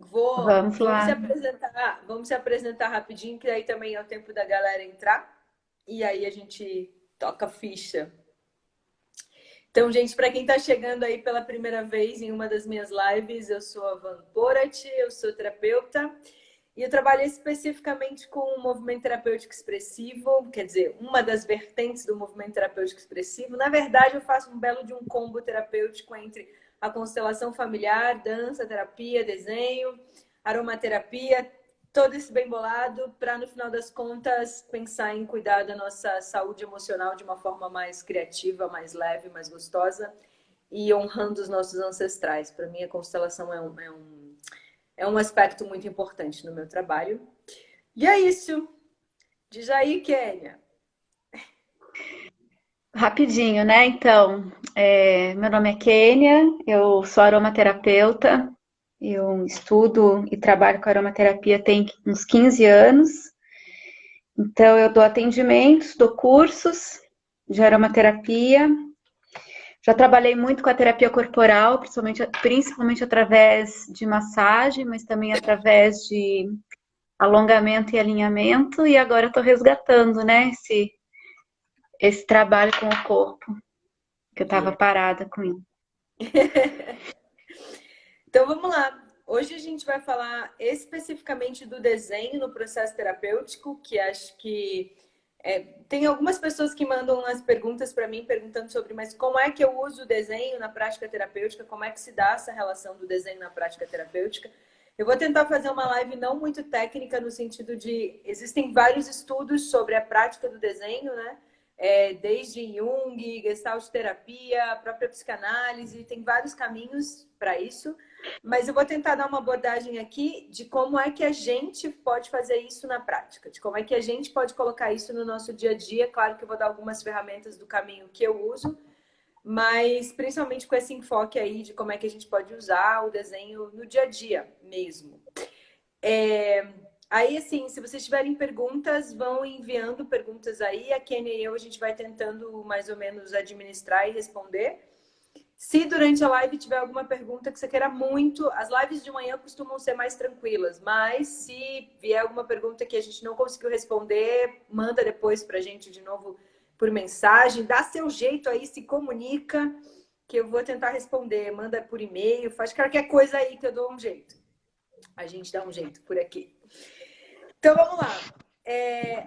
Vamos lá. Vamos se apresentar rapidinho, que aí também é o tempo da galera entrar. E aí a gente toca a ficha. Então, gente, para quem está chegando aí pela primeira vez em uma das minhas lives, eu sou a Van Porat, eu sou terapeuta e eu trabalho especificamente com o movimento terapêutico expressivo, quer dizer, uma das vertentes do movimento terapêutico expressivo. Na verdade, eu faço um belo de um combo terapêutico entre a constelação familiar, dança, terapia, desenho, aromaterapia, todo esse bem bolado para, no final das contas, pensar em cuidar da nossa saúde emocional de uma forma mais criativa, mais leve, mais gostosa e honrando os nossos ancestrais. Para mim, a constelação é um aspecto muito importante no meu trabalho. E é isso. Diz aí, Kênia. Rapidinho, né? Então, meu nome é Kênia, eu sou aromaterapeuta, eu estudo e trabalho com aromaterapia tem uns 15 anos. Então, eu dou atendimentos, dou cursos de aromaterapia. Já trabalhei muito com a terapia corporal, principalmente através de massagem, mas também através de alongamento e alinhamento. E agora eu estou resgatando, né, esse trabalho com o corpo, que eu estava Yeah. parada com ele. Então vamos lá. Hoje a gente vai falar especificamente do desenho no processo terapêutico, que acho que tem algumas pessoas que mandam as perguntas para mim perguntando sobre, mas como é que eu uso o desenho na prática terapêutica? Como é que se dá essa relação do desenho na prática terapêutica? Eu vou tentar fazer uma live não muito técnica no sentido de existem vários estudos sobre a prática do desenho, né? Desde Jung, Gestalt terapia, a própria psicanálise, tem vários caminhos para isso. Mas eu vou tentar dar uma abordagem aqui de como é que a gente pode fazer isso na prática, de como é que a gente pode colocar isso no nosso dia a dia. Claro que eu vou dar algumas ferramentas do caminho que eu uso, mas principalmente com esse enfoque aí de como é que a gente pode usar o desenho no dia a dia mesmo. Aí, assim, se vocês tiverem perguntas, vão enviando perguntas aí. A Kênia e eu, a gente vai tentando mais ou menos administrar e responder. Se durante a live tiver alguma pergunta que você queira muito, as lives de manhã costumam ser mais tranquilas, mas se vier alguma pergunta que a gente não conseguiu responder, manda depois pra gente de novo por mensagem, dá seu jeito aí, se comunica, que eu vou tentar responder, manda por e-mail, faz qualquer coisa aí que eu dou um jeito. A gente dá um jeito por aqui. Então vamos lá.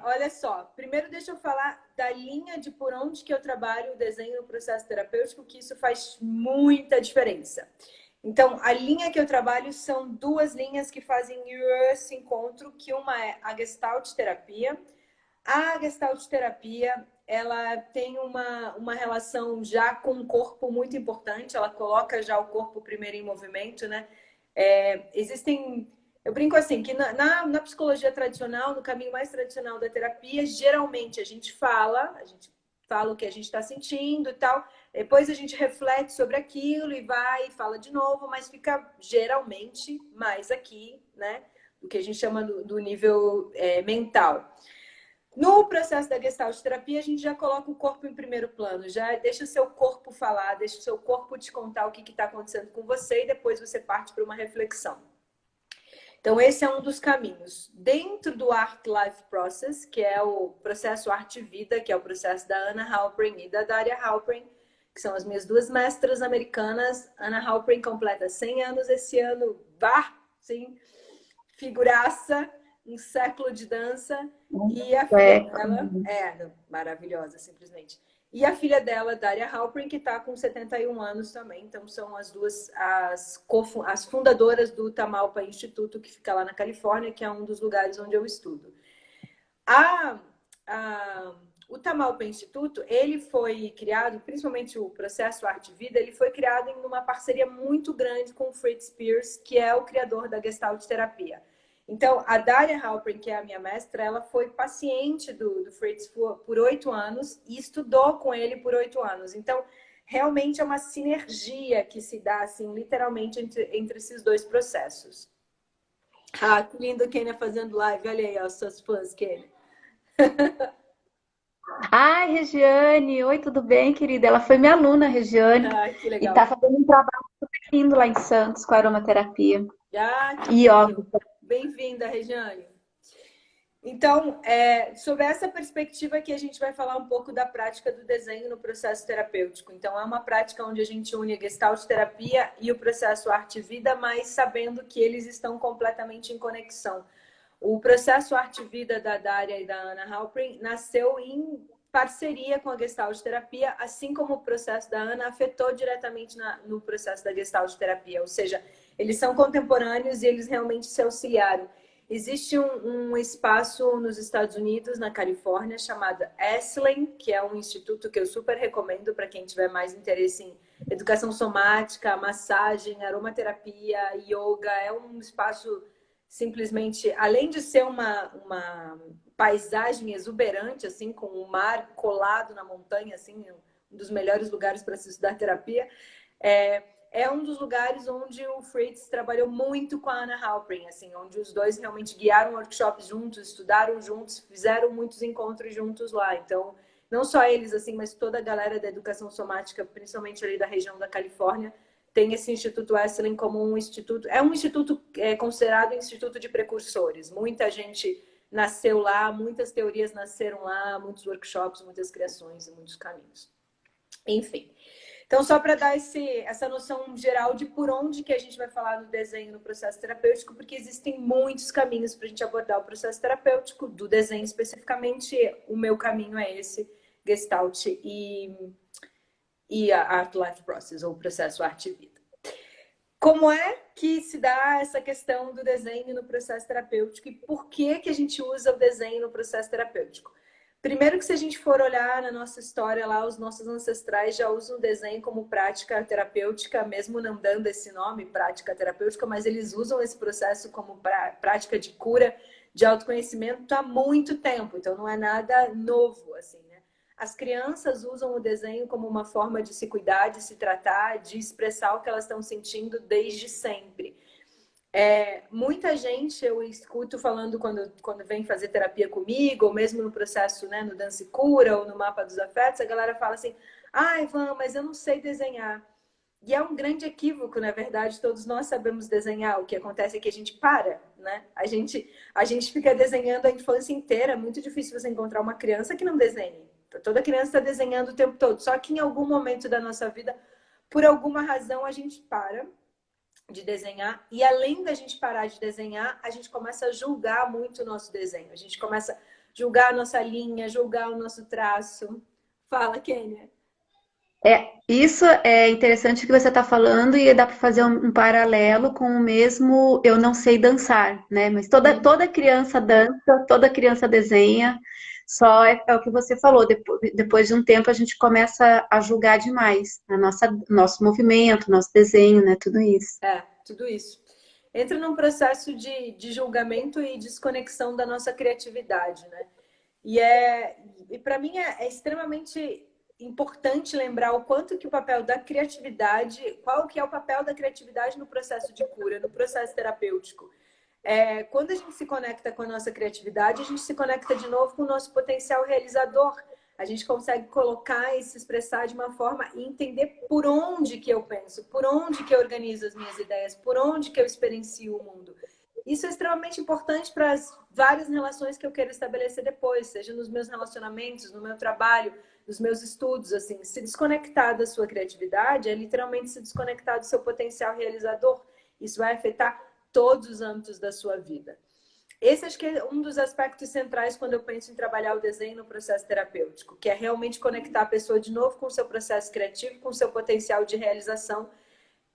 Olha só, primeiro deixa eu falar da linha de por onde que eu trabalho o desenho no processo terapêutico, que isso faz muita diferença. Então, a linha que eu trabalho são duas linhas que fazem esse encontro, que uma é a Gestalt terapia. A Gestalt terapia, ela tem uma relação já com o corpo muito importante, ela coloca já o corpo primeiro em movimento, né? Eu brinco assim, que na psicologia tradicional, no caminho mais tradicional da terapia, geralmente a gente fala o que a gente está sentindo e tal, depois a gente reflete sobre aquilo e vai e fala de novo, mas fica geralmente mais aqui, né? O que a gente chama do nível mental. No processo da Gestalt terapia, a gente já coloca o corpo em primeiro plano, já deixa o seu corpo falar, deixa o seu corpo te contar o que está acontecendo com você e depois você parte para uma reflexão. Então, esse é um dos caminhos. Dentro do Art Life Process, que é o processo Arte-Vida, que é o processo da Anna Halpern e da Daria Halpern, que são as minhas duas mestras americanas. Anna Halpern completa 100 anos esse ano, sim, figuraça, um século de dança. E a filha dela maravilhosa, simplesmente. E a filha dela, Daria Halpern, que está com 71 anos também. Então, são as duas as fundadoras do Tamalpa Instituto, que fica lá na Califórnia, que é um dos lugares onde eu estudo. O Tamalpa Instituto, ele foi criado, principalmente o processo Arte Vida, ele foi criado em uma parceria muito grande com o Fritz Perls, que é o criador da Gestalt terapia. Então, a Daria Halpern, que é a minha mestra, ela foi paciente do Fritz por 8 anos e estudou com ele por 8 anos. Então, realmente é uma sinergia que se dá, assim, literalmente entre esses dois processos. Ah, que lindo, Kênia, fazendo live. Olha aí, os seus fãs, Kênia. Ai, Regiane, oi, tudo bem, querida? Ela foi minha aluna, Regiane, Ah, que e legal. tá fazendo um trabalho super lindo lá em Santos com a aromaterapia. Ah, que E ó, lindo. Bem-vinda, Regiane. Então, sobre essa perspectiva que a gente vai falar um pouco da prática do desenho no processo terapêutico. Então, é uma prática onde a gente une a Gestalt terapia e o processo arte-vida, mas sabendo que eles estão completamente em conexão. O processo arte-vida da Daria e da Ana Halprin nasceu em parceria com a Gestalt terapia, assim como o processo da Ana afetou diretamente no processo da Gestalt terapia. Ou seja, eles são contemporâneos e eles realmente se auxiliaram. Existe um espaço nos Estados Unidos, na Califórnia, chamado Esalen, que é um instituto que eu super recomendo para quem tiver mais interesse em educação somática, massagem, aromaterapia, yoga. É um espaço simplesmente, além de ser uma paisagem exuberante, assim, com o mar colado na montanha, assim, um dos melhores lugares para se estudar terapia, é um dos lugares onde o Fritz trabalhou muito com a Ana Halprin, assim, onde os dois realmente guiaram workshops juntos, estudaram juntos, fizeram muitos encontros juntos lá. Então, não só eles, assim, mas toda a galera da educação somática, principalmente ali da região da Califórnia, tem esse Instituto Esalen como um instituto. É um instituto considerado um instituto de precursores. Muita gente nasceu lá, muitas teorias nasceram lá, muitos workshops, muitas criações e muitos caminhos. Enfim. Então, só para dar essa noção geral de por onde que a gente vai falar no desenho, no processo terapêutico, porque existem muitos caminhos para a gente abordar o processo terapêutico, do desenho especificamente. O meu caminho é esse, Gestalt e a Art Life Process, ou processo arte-vida. Como é que se dá essa questão do desenho no processo terapêutico e por que que a gente usa o desenho no processo terapêutico? Primeiro que se a gente for olhar na nossa história lá, os nossos ancestrais já usam o desenho como prática terapêutica, mesmo não dando esse nome, prática terapêutica, mas eles usam esse processo como prática de cura, de autoconhecimento há muito tempo, então não é nada novo, assim, né? As crianças usam o desenho como uma forma de se cuidar, de se tratar, de expressar o que elas estão sentindo desde sempre. Muita gente eu escuto falando quando vem fazer terapia comigo, ou mesmo no processo, né, no Dança e Cura, ou no Mapa dos Afetos, a galera fala assim, Ivan, mas eu não sei desenhar. E é um grande equívoco, na verdade, todos nós sabemos desenhar. O que acontece é que a gente para, né? A gente fica desenhando a infância inteira. É muito difícil você encontrar uma criança que não desenhe. Toda criança está desenhando o tempo todo. Só que em algum momento da nossa vida, por alguma razão, a gente para de desenhar. E além da gente parar de desenhar, a gente começa a julgar muito o nosso desenho. A gente começa a julgar a nossa linha, julgar o nosso traço. Fala, Kênia. isso é interessante que você está falando e dá para fazer um paralelo com o mesmo eu não sei dançar, né? Mas toda criança dança, toda criança desenha, só é o que você falou, depois de um tempo a gente começa a julgar demais nosso movimento, nosso desenho, né? Tudo isso. Tudo isso. Entra num processo de julgamento e desconexão da nossa criatividade, né? E para mim é extremamente importante lembrar o quanto que o papel da criatividade, qual que é o papel da criatividade no processo de cura, no processo terapêutico. Quando a gente se conecta com a nossa criatividade, a gente se conecta de novo com o nosso potencial realizador. A gente consegue colocar e se expressar de uma forma e entender por onde que eu penso, por onde que eu organizo as minhas ideias, por onde que eu experiencio o mundo. Isso é extremamente importante para as várias relações que eu quero estabelecer depois, seja nos meus relacionamentos, no meu trabalho, nos meus estudos, assim, se desconectar da sua criatividade é literalmente se desconectar do seu potencial realizador. Isso vai afetar todos os âmbitos da sua vida. Esse acho que é um dos aspectos centrais quando eu penso em trabalhar o desenho no processo terapêutico, que é realmente conectar a pessoa de novo com o seu processo criativo, com o seu potencial de realização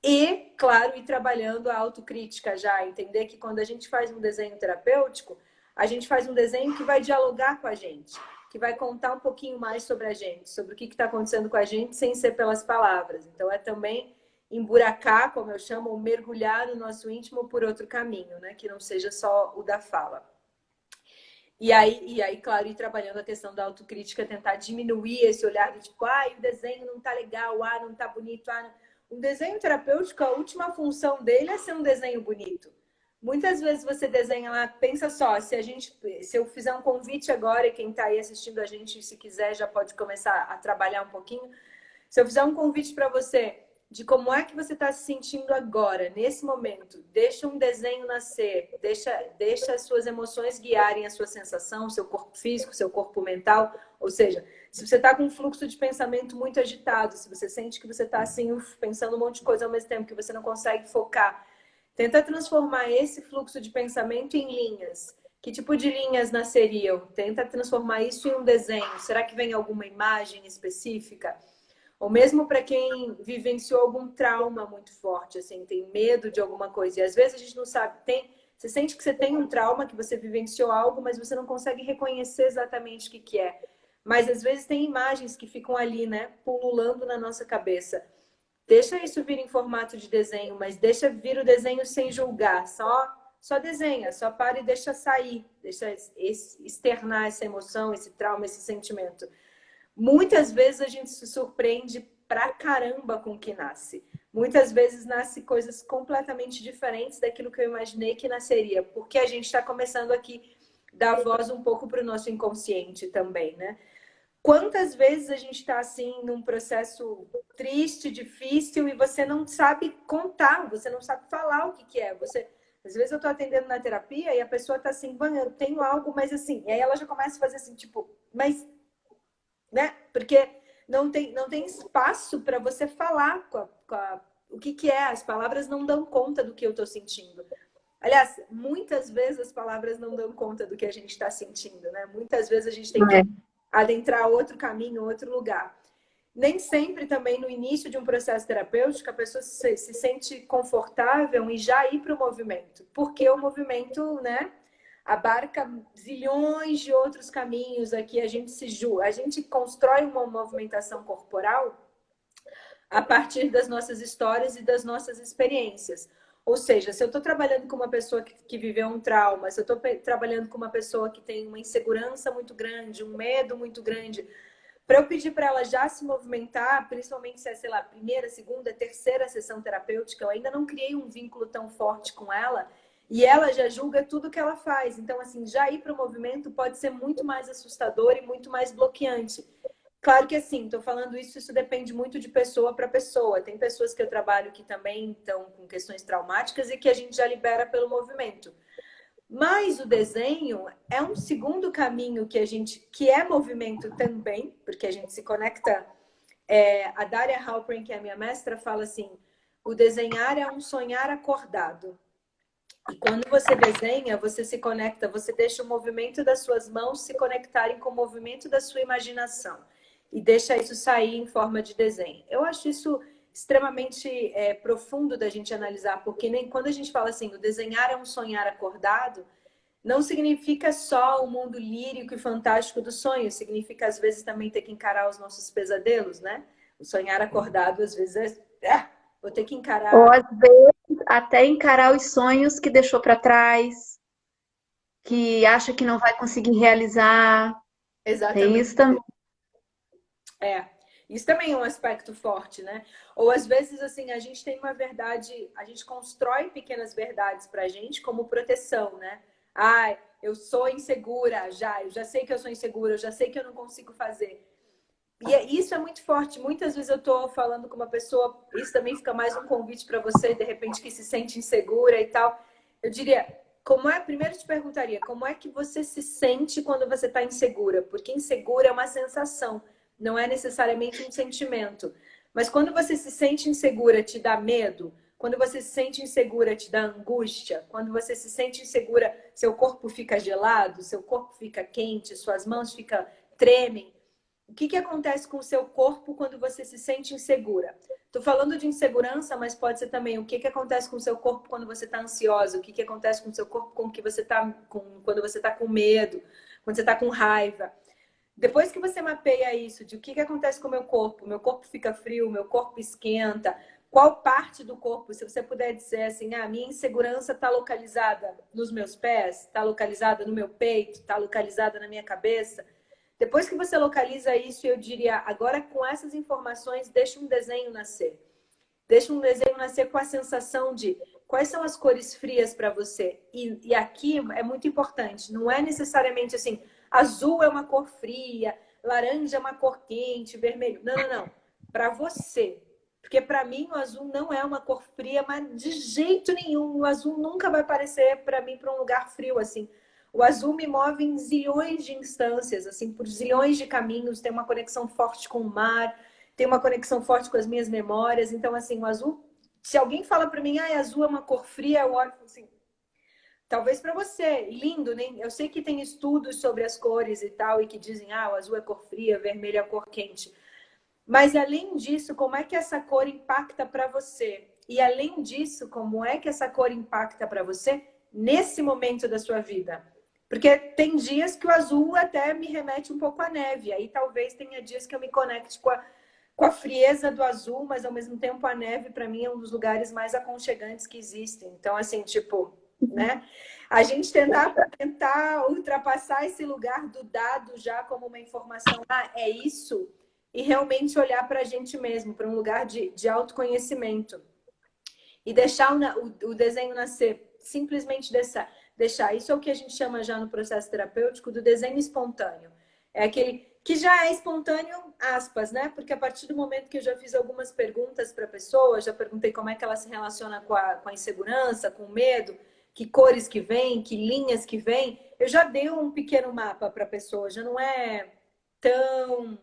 e, claro, ir trabalhando a autocrítica já, entender que quando a gente faz um desenho terapêutico, a gente faz um desenho que vai dialogar com a gente, que vai contar um pouquinho mais sobre a gente, sobre o que está acontecendo com a gente sem ser pelas palavras. Então, é também emburacar, como eu chamo, ou mergulhar no nosso íntimo por outro caminho, né? Que não seja só o da fala. E aí, claro, ir trabalhando a questão da autocrítica, tentar diminuir esse olhar de tipo, o desenho não tá legal, não tá bonito, não. Um desenho terapêutico, a última função dele é ser um desenho bonito. Muitas vezes você desenha lá, pensa só, se eu fizer um convite agora, e quem está aí assistindo a gente, se quiser, já pode começar a trabalhar um pouquinho. Se eu fizer um convite para você de como é que você está se sentindo agora, nesse momento. Deixa um desenho nascer, deixa as suas emoções guiarem a sua sensação, seu corpo físico, seu corpo mental. Ou seja, se você está com um fluxo de pensamento muito agitado, se você sente que você está assim, pensando um monte de coisa ao mesmo tempo, que você não consegue focar, tenta transformar esse fluxo de pensamento em linhas. Que tipo de linhas nasceriam? Tenta transformar isso em um desenho. Será que vem alguma imagem específica? Ou mesmo para quem vivenciou algum trauma muito forte, assim, tem medo de alguma coisa. E às vezes a gente não sabe, você sente que você tem um trauma, que você vivenciou algo, mas você não consegue reconhecer exatamente o que que é. Mas às vezes tem imagens que ficam ali, né, pululando na nossa cabeça. Deixa isso vir em formato de desenho, mas deixa vir o desenho sem julgar. Só desenha, só para e deixa sair, deixa externar essa emoção, esse trauma, esse sentimento. Muitas vezes a gente se surpreende pra caramba com o que nasce. Muitas vezes nasce coisas completamente diferentes daquilo que eu imaginei que nasceria, porque a gente está começando aqui a dar voz um pouco para o nosso inconsciente também, né? Quantas vezes a gente está assim num processo triste, difícil e você não sabe contar, você não sabe falar o que que é. Às vezes eu estou atendendo na terapia e a pessoa está assim, eu tenho algo, mas assim, e aí ela já começa a fazer assim, tipo, mas né? Porque não tem espaço para você falar o que que é. As palavras não dão conta do que eu estou sentindo. Aliás, muitas vezes as palavras não dão conta do que a gente está sentindo, né? Muitas vezes a gente tem que adentrar outro caminho, outro lugar. Nem sempre também no início de um processo terapêutico a pessoa se sente confortável em já ir para o movimento. Porque o movimento, né? Abarca zilhões de outros caminhos aqui. A gente constrói uma movimentação corporal a partir das nossas histórias e das nossas experiências. Ou seja, se eu estou trabalhando com uma pessoa que viveu um trauma, se eu estou trabalhando com uma pessoa que tem uma insegurança muito grande, um medo muito grande, para eu pedir para ela já se movimentar, principalmente se é, sei lá, primeira, segunda, terceira sessão terapêutica, eu ainda não criei um vínculo tão forte com ela, e ela já julga tudo que ela faz. Então, assim, já ir para o movimento pode ser muito mais assustador e muito mais bloqueante. Claro que assim, estou falando isso depende muito de pessoa para pessoa. Tem pessoas que eu trabalho que também estão com questões traumáticas e que a gente já libera pelo movimento. Mas o desenho é um segundo caminho que é movimento também, porque a gente se conecta. A Daria Halperin, que é a minha mestra, fala assim: o desenhar é um sonhar acordado. E quando você desenha, você se conecta, você deixa o movimento das suas mãos se conectarem com o movimento da sua imaginação. E deixa isso sair em forma de desenho. Eu acho isso extremamente profundo da gente analisar, porque nem quando a gente fala assim, o desenhar é um sonhar acordado, não significa só o mundo lírico e fantástico do sonho, significa às vezes também ter que encarar os nossos pesadelos, né? O sonhar acordado às vezes vou ter que Ou encarar. às vezes até encarar os sonhos que deixou para trás, que acha que não vai conseguir realizar. Tem Exatamente. isso também. Isso também é um aspecto forte, né? Ou às vezes, assim, a gente tem uma verdade, a gente constrói pequenas verdades pra gente como proteção, né? Ai, eu sou insegura, eu já sei que eu sou insegura, eu já sei que eu não consigo fazer. E isso é muito forte. Muitas vezes eu tô falando com uma pessoa, isso também fica mais um convite para você, de repente, que se sente insegura e tal. Eu diria, primeiro eu te perguntaria, como é que você se sente quando você está insegura? Porque insegura é uma sensação, não é necessariamente um sentimento. Mas quando você se sente insegura, te dá medo? Quando você se sente insegura, te dá angústia? Quando você se sente insegura, seu corpo fica gelado, seu corpo fica quente, suas mãos tremem? O que acontece com o seu corpo quando você se sente insegura? Estou falando de insegurança, mas pode ser também o que acontece com o seu corpo quando você está ansiosa, o que acontece com o seu corpo com que você quando você está com medo, quando você está com raiva. Depois que você mapeia isso, de o que acontece com o meu corpo fica frio, meu corpo esquenta, qual parte do corpo, se você puder dizer assim, a minha insegurança está localizada nos meus pés, está localizada no meu peito, está localizada na minha cabeça. Depois que você localiza isso, eu diria, agora com essas informações, deixa um desenho nascer. Deixa um desenho nascer com a sensação de quais são as cores frias para você. E aqui é muito importante, não é necessariamente assim, azul é uma cor fria, laranja é uma cor quente, vermelho. Não, não, não. Para você. Porque para mim o azul não é uma cor fria, mas de jeito nenhum. O azul nunca vai parecer para mim para um lugar frio assim. O azul me move em zilhões de instâncias, assim, por zilhões de caminhos, tem uma conexão forte com o mar, tem uma conexão forte com as minhas memórias. Então, assim, o azul, se alguém fala para mim, ah, azul é uma cor fria, eu olho assim, talvez para você, lindo, né? Eu sei que tem estudos sobre as cores e tal, e que dizem, ah, o azul é cor fria, vermelho é cor quente. Mas além disso, como é que essa cor impacta para você? E além disso, como é que essa cor impacta para você nesse momento da sua vida? Porque tem dias que o azul até me remete um pouco à neve. Aí talvez tenha dias que eu me conecte com a frieza do azul, mas ao mesmo tempo a neve para mim é um dos lugares mais aconchegantes que existem. Então, assim, tipo, né? A gente tentar ultrapassar esse lugar do dado já como uma informação, ah, é isso, e realmente olhar para a gente mesmo, para um lugar de autoconhecimento. E deixar o desenho nascer, simplesmente deixar. Isso é o que a gente chama já no processo terapêutico do desenho espontâneo. É aquele que já é espontâneo, aspas, né? Porque a partir do momento que eu já fiz algumas perguntas para a pessoa, já perguntei como é que ela se relaciona com a insegurança, com o medo, que cores que vêm, que linhas que vêm, eu já dei um pequeno mapa para a pessoa, já não é tão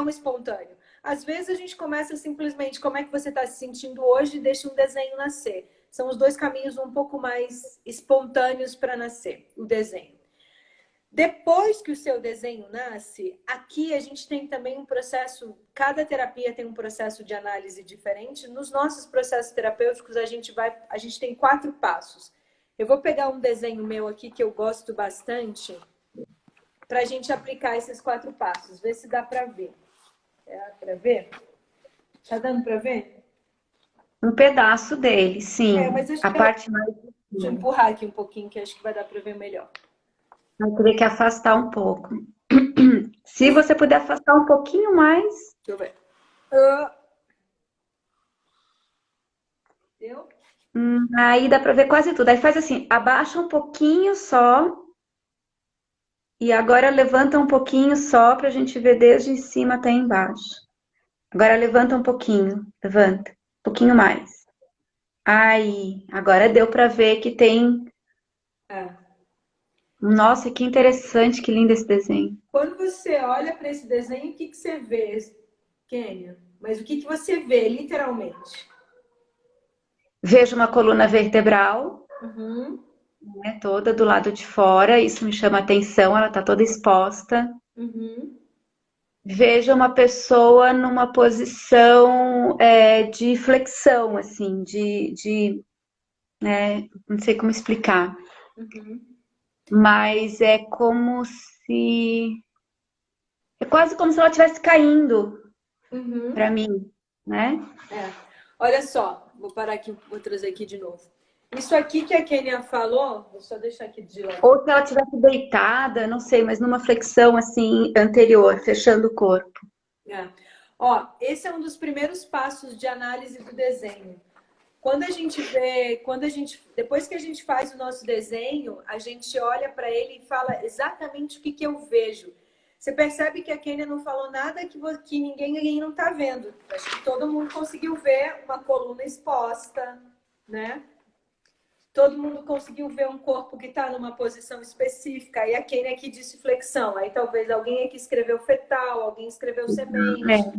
espontâneo. Às vezes a gente começa simplesmente como é que você está se sentindo hoje e deixa um desenho nascer. São os dois caminhos um pouco mais espontâneos para nascer, o desenho. Depois que o seu desenho nasce, aqui a gente tem também um processo, cada terapia tem um processo de análise diferente. Nos nossos processos terapêuticos, a gente tem 4 passos. Eu vou pegar um desenho meu aqui que eu gosto bastante para a gente aplicar esses 4 passos. Ver se dá para ver. Dá para ver? Tá dando para ver? Um pedaço dele, sim. Mas acho A que parte mais. deixa eu empurrar aqui um pouquinho, que acho que vai dar para ver melhor. Vai teria que afastar um pouco. Se você puder afastar um pouquinho mais. Deixa eu ver. Deu? Aí dá pra ver quase tudo. Aí faz assim, abaixa um pouquinho só. E agora levanta um pouquinho só pra gente ver desde cima até embaixo. Agora levanta um pouquinho. Levanta. Um pouquinho mais. Aí, agora deu pra ver que tem. É. Nossa, que interessante, que lindo esse desenho. Quando você olha para esse desenho, o que que você vê, Kênia? Mas o que que você vê, literalmente? Vejo uma coluna vertebral, Uhum, né, toda do lado de fora. Isso me chama atenção, ela tá toda exposta. uhum, Vejo uma pessoa numa posição de flexão, assim, não sei como explicar, uhum, mas é como se, é quase como se ela estivesse caindo uhum. para mim, né? É. Olha só, vou parar aqui, vou trazer aqui de novo. Isso aqui que a Kênia falou, vou só deixar aqui de lado. Ou se ela estivesse deitada, não sei, mas numa flexão assim anterior, fechando o corpo. É. Ó, esse é um dos primeiros passos de análise do desenho. Quando a gente vê, depois que a gente faz o nosso desenho, a gente olha para ele e fala exatamente o que que eu vejo. Você percebe que a Kênia não falou nada que ninguém não está vendo. Acho que todo mundo conseguiu ver uma coluna exposta, né? Todo mundo conseguiu ver um corpo que está numa posição específica. Aí a Kênia aqui disse flexão. Aí talvez alguém aqui escreveu fetal, alguém escreveu semente. É.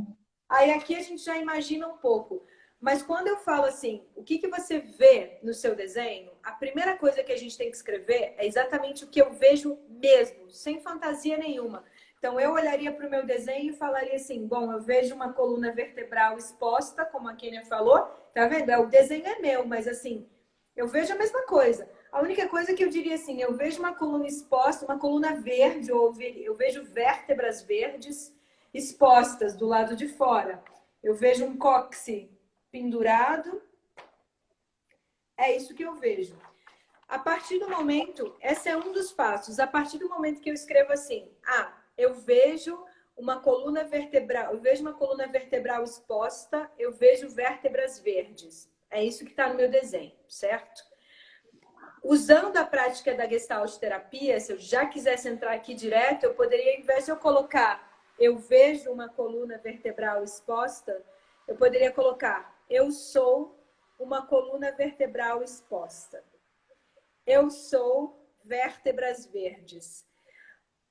Aí aqui a gente já imagina um pouco. Mas quando eu falo assim, o que que você vê no seu desenho? A primeira coisa que a gente tem que escrever é exatamente o que eu vejo mesmo, sem fantasia nenhuma. Então eu olharia para o meu desenho e falaria assim, bom, eu vejo uma coluna vertebral exposta, como a Kênia falou, tá vendo? O desenho é meu, mas assim, eu vejo a mesma coisa. A única coisa que eu diria assim, eu vejo uma coluna exposta, uma coluna verde, ou eu vejo vértebras verdes expostas do lado de fora. Eu vejo um cóccix pendurado. É isso que eu vejo. A partir do momento, esse é um dos passos. A partir do momento que eu escrevo assim, eu vejo uma coluna vertebral, eu vejo uma coluna vertebral exposta, eu vejo vértebras verdes. É isso que está no meu desenho, certo? Usando a prática da Gestalt terapia, se eu já quisesse entrar aqui direto, eu poderia, ao invés de eu colocar eu vejo uma coluna vertebral exposta, Eu poderia colocar: eu sou uma coluna vertebral exposta. Eu sou vértebras verdes.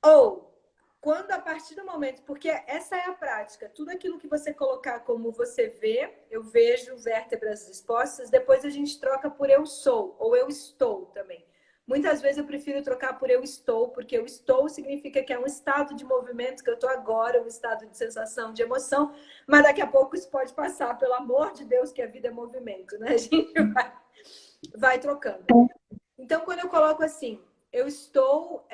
Ou, quando a partir do momento, porque essa é a prática, tudo aquilo que você colocar como você vê, eu vejo vértebras expostas, depois a gente troca por eu sou, ou eu estou também. Muitas vezes eu prefiro trocar por eu estou, porque eu estou significa que é um estado de movimento que eu estou agora, um estado de sensação, de emoção, mas daqui a pouco isso pode passar, pelo amor de Deus, que a vida é movimento, né? A gente vai trocando. Então, quando eu coloco assim, eu estou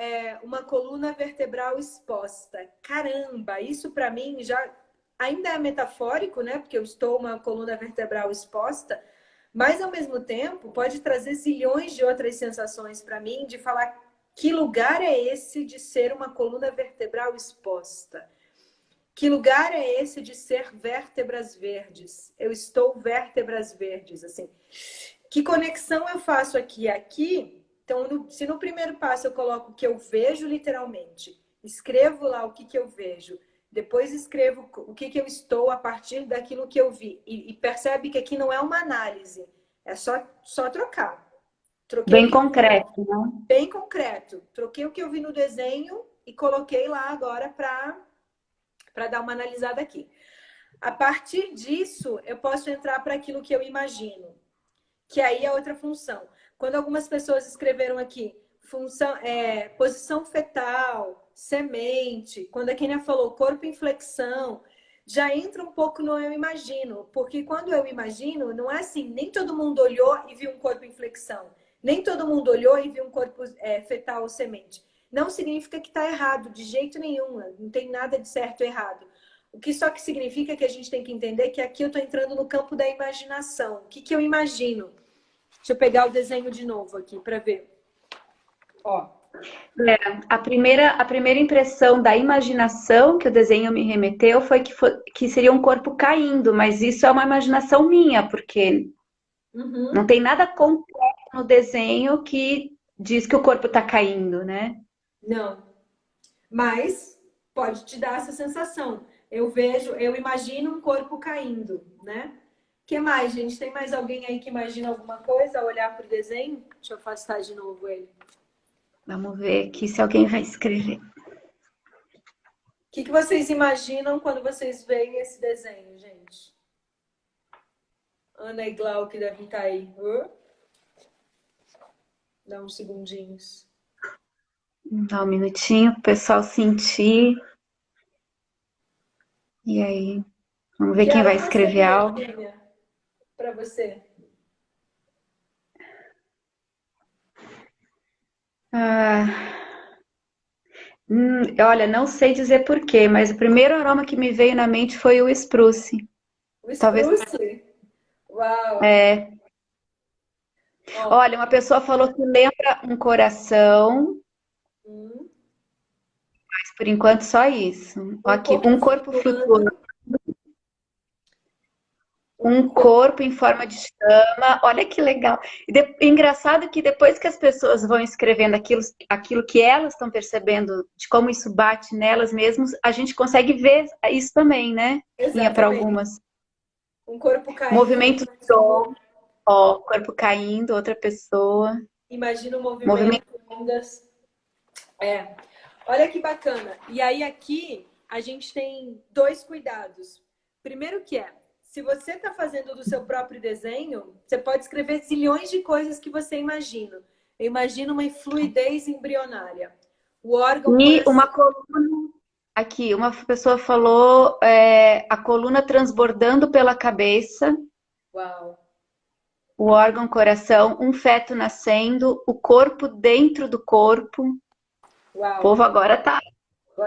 uma coluna vertebral exposta. Caramba, isso para mim já ainda é metafórico, né? Porque eu estou uma coluna vertebral exposta, mas ao mesmo tempo pode trazer zilhões de outras sensações para mim de falar que lugar é esse de ser uma coluna vertebral exposta? Que lugar é esse de ser vértebras verdes? Eu estou vértebras verdes, assim. Que conexão eu faço aqui? Aqui, então, se no primeiro passo eu coloco o que eu vejo literalmente, escrevo lá o que eu vejo, depois escrevo o que eu estou a partir daquilo que eu vi. E percebe que aqui não é uma análise, é só trocar. Troquei Bem concreto, né? bem concreto. Troquei o que eu vi no desenho e coloquei lá agora para dar uma analisada aqui. A partir disso, eu posso entrar para aquilo que eu imagino, que aí é outra função. Quando algumas pessoas escreveram aqui, posição fetal, semente, quando a Kenia falou corpo em flexão, já entra um pouco no eu imagino, porque quando eu imagino, não é assim, nem todo mundo olhou e viu um corpo em flexão, nem todo mundo olhou e viu um corpo fetal ou semente. Não significa que está errado, de jeito nenhum, não tem nada de certo ou errado. O que só que significa que a gente tem que entender que aqui eu estou entrando no campo da imaginação. O que eu imagino? Deixa eu pegar o desenho de novo aqui para ver. Ó. A primeira impressão da imaginação que o desenho me remeteu foi que seria um corpo caindo, mas isso é uma imaginação minha, porque não tem nada concreto no desenho que diz que o corpo está caindo, né? Não. Mas pode te dar essa sensação. Eu imagino um corpo caindo, né? O que mais, gente? Tem mais alguém aí que imagina alguma coisa ao olhar para o desenho? Deixa eu afastar de novo ele. Vamos ver aqui se alguém vai escrever. O que vocês imaginam quando vocês veem esse desenho, gente? Ana e Glauco devem estar aí. Dá uns segundinhos. Dá um minutinho para o pessoal sentir. E aí? Vamos ver quem vai escrever algo. Para você. Olha, não sei dizer porquê, mas o primeiro aroma que me veio na mente foi o spruce. O Talvez. spruce? Uau! É. Olha, uma pessoa falou que lembra um coração, mas por enquanto só isso. Aqui, um corpo flutuando. Um corpo em forma de chama, olha que legal. Engraçado que depois que as pessoas vão escrevendo aquilo que elas estão percebendo, de como isso bate nelas mesmas, a gente consegue ver isso também, né? Tinha para algumas. Um corpo caindo. Movimento do som, ó, corpo caindo, outra pessoa. Imagina o movimento ondas. Olha que bacana. E aí aqui a gente tem dois cuidados. Primeiro que se você está fazendo do seu próprio desenho, você pode escrever zilhões de coisas que você imagina. Eu imagino uma fluidez embrionária. O órgão... E uma coluna... Aqui, uma pessoa falou a coluna transbordando pela cabeça. Uau! O órgão coração, um feto nascendo, o corpo dentro do corpo. Uau. O povo agora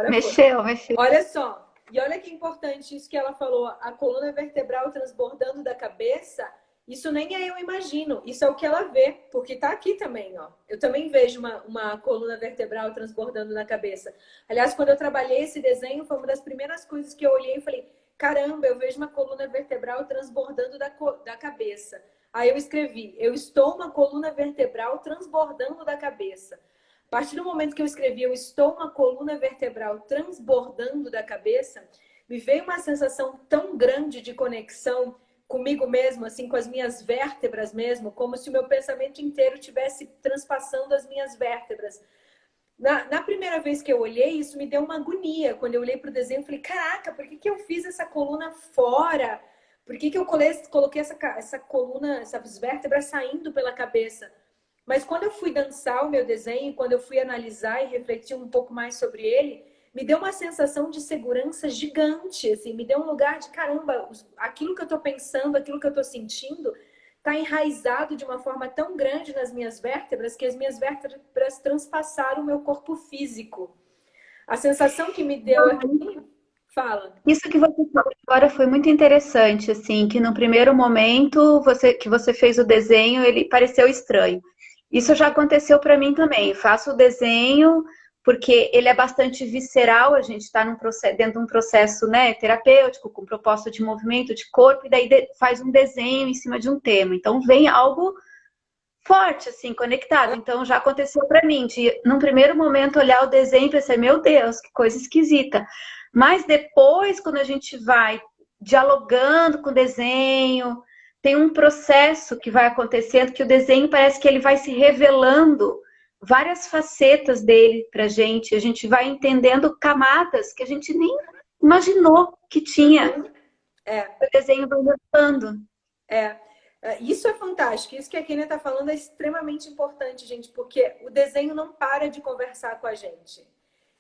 mexeu. Olha só. E olha que importante isso que ela falou, a coluna vertebral transbordando da cabeça, isso nem eu imagino, isso é o que ela vê, porque tá aqui também, ó. Eu também vejo uma coluna vertebral transbordando na cabeça. Aliás, quando eu trabalhei esse desenho, foi uma das primeiras coisas que eu olhei e falei, caramba, eu vejo uma coluna vertebral transbordando da cabeça. Aí eu escrevi, eu estou uma coluna vertebral transbordando da cabeça. A partir do momento que eu escrevi, eu estou uma coluna vertebral transbordando da cabeça, me veio uma sensação tão grande de conexão comigo mesmo, assim, com as minhas vértebras mesmo, como se o meu pensamento inteiro estivesse transpassando as minhas vértebras. Na primeira vez que eu olhei, isso me deu uma agonia. Quando eu olhei para o desenho, eu falei, caraca, por que eu fiz essa coluna fora? Por que eu coloquei essa coluna, essas vértebras saindo pela cabeça? Mas quando eu fui dançar o meu desenho, quando eu fui analisar e refletir um pouco mais sobre ele, me deu uma sensação de segurança gigante, assim, me deu um lugar de caramba, aquilo que eu estou pensando, aquilo que eu estou sentindo, está enraizado de uma forma tão grande nas minhas vértebras que as minhas vértebras transpassaram o meu corpo físico. A sensação que me deu aqui, fala. Isso que você falou agora foi muito interessante, assim, que no primeiro momento que você fez o desenho, ele pareceu estranho. Isso já aconteceu para mim também. Faço o desenho porque ele é bastante visceral, a gente está dentro de um processo, né, terapêutico, com propósito de movimento de corpo, e daí faz um desenho em cima de um tema. Então vem algo forte, assim, conectado. Então já aconteceu para mim, de num primeiro momento olhar o desenho e pensar, meu Deus, que coisa esquisita. Mas depois, quando a gente vai dialogando com o desenho, tem um processo que vai acontecendo, que o desenho parece que ele vai se revelando várias facetas dele pra gente. A gente vai entendendo camadas que a gente nem imaginou que tinha. O desenho vai levando. Isso é fantástico. Isso que a Kenia está falando é extremamente importante, gente, porque o desenho não para de conversar com a gente.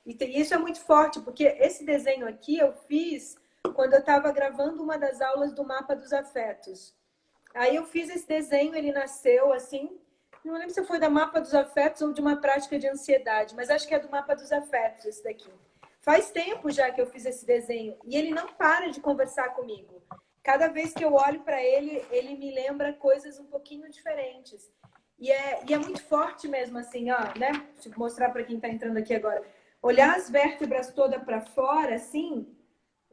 E isso é muito forte, porque esse desenho aqui eu fiz quando eu estava gravando uma das aulas do Mapa dos Afetos. Aí eu fiz esse desenho, ele nasceu assim, não lembro se foi da Mapa dos Afetos ou de uma prática de ansiedade, mas acho que é do Mapa dos Afetos esse daqui. Faz tempo já que eu fiz esse desenho e ele não para de conversar comigo. Cada vez que eu olho para ele, ele me lembra coisas um pouquinho diferentes. E é muito forte mesmo, assim, ó, né? Deixa eu mostrar para quem está entrando aqui agora. Olhar as vértebras todas para fora, assim,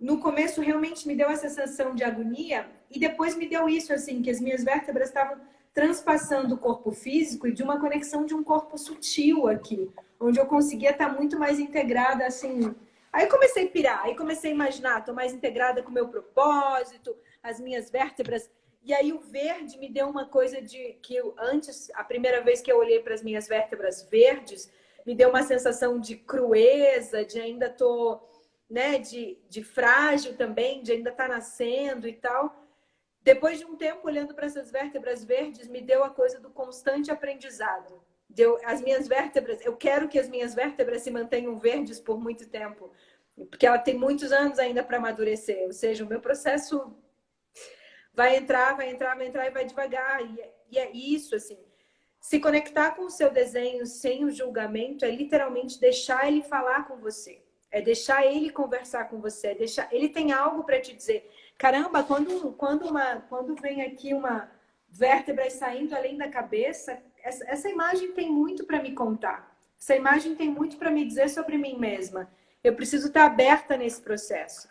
no começo realmente me deu essa sensação de agonia e depois me deu isso, assim, que as minhas vértebras estavam transpassando o corpo físico e de uma conexão de um corpo sutil aqui, onde eu conseguia estar muito mais integrada, assim. Aí comecei a pirar, aí comecei a imaginar, estou mais integrada com o meu propósito, as minhas vértebras. E aí o verde me deu uma coisa de que antes, a primeira vez que eu olhei para as minhas vértebras verdes, me deu uma sensação de crueza, de ainda tô, né, de frágil também, de ainda estar nascendo e tal. Depois de um tempo olhando para essas vértebras verdes, me deu a coisa do constante aprendizado. As minhas vértebras, eu quero que as minhas vértebras se mantenham verdes por muito tempo, porque ela tem muitos anos ainda para amadurecer. Ou seja, o meu processo vai entrar e vai devagar. E é isso, assim. Se conectar com o seu desenho sem o julgamento é literalmente deixar ele falar com você. É deixar ele conversar com você. É deixar... Ele tem algo para te dizer. Caramba, quando vem aqui uma vértebra saindo além da cabeça, essa imagem tem muito para me contar. Essa imagem tem muito para me dizer sobre mim mesma. Eu preciso estar aberta nesse processo.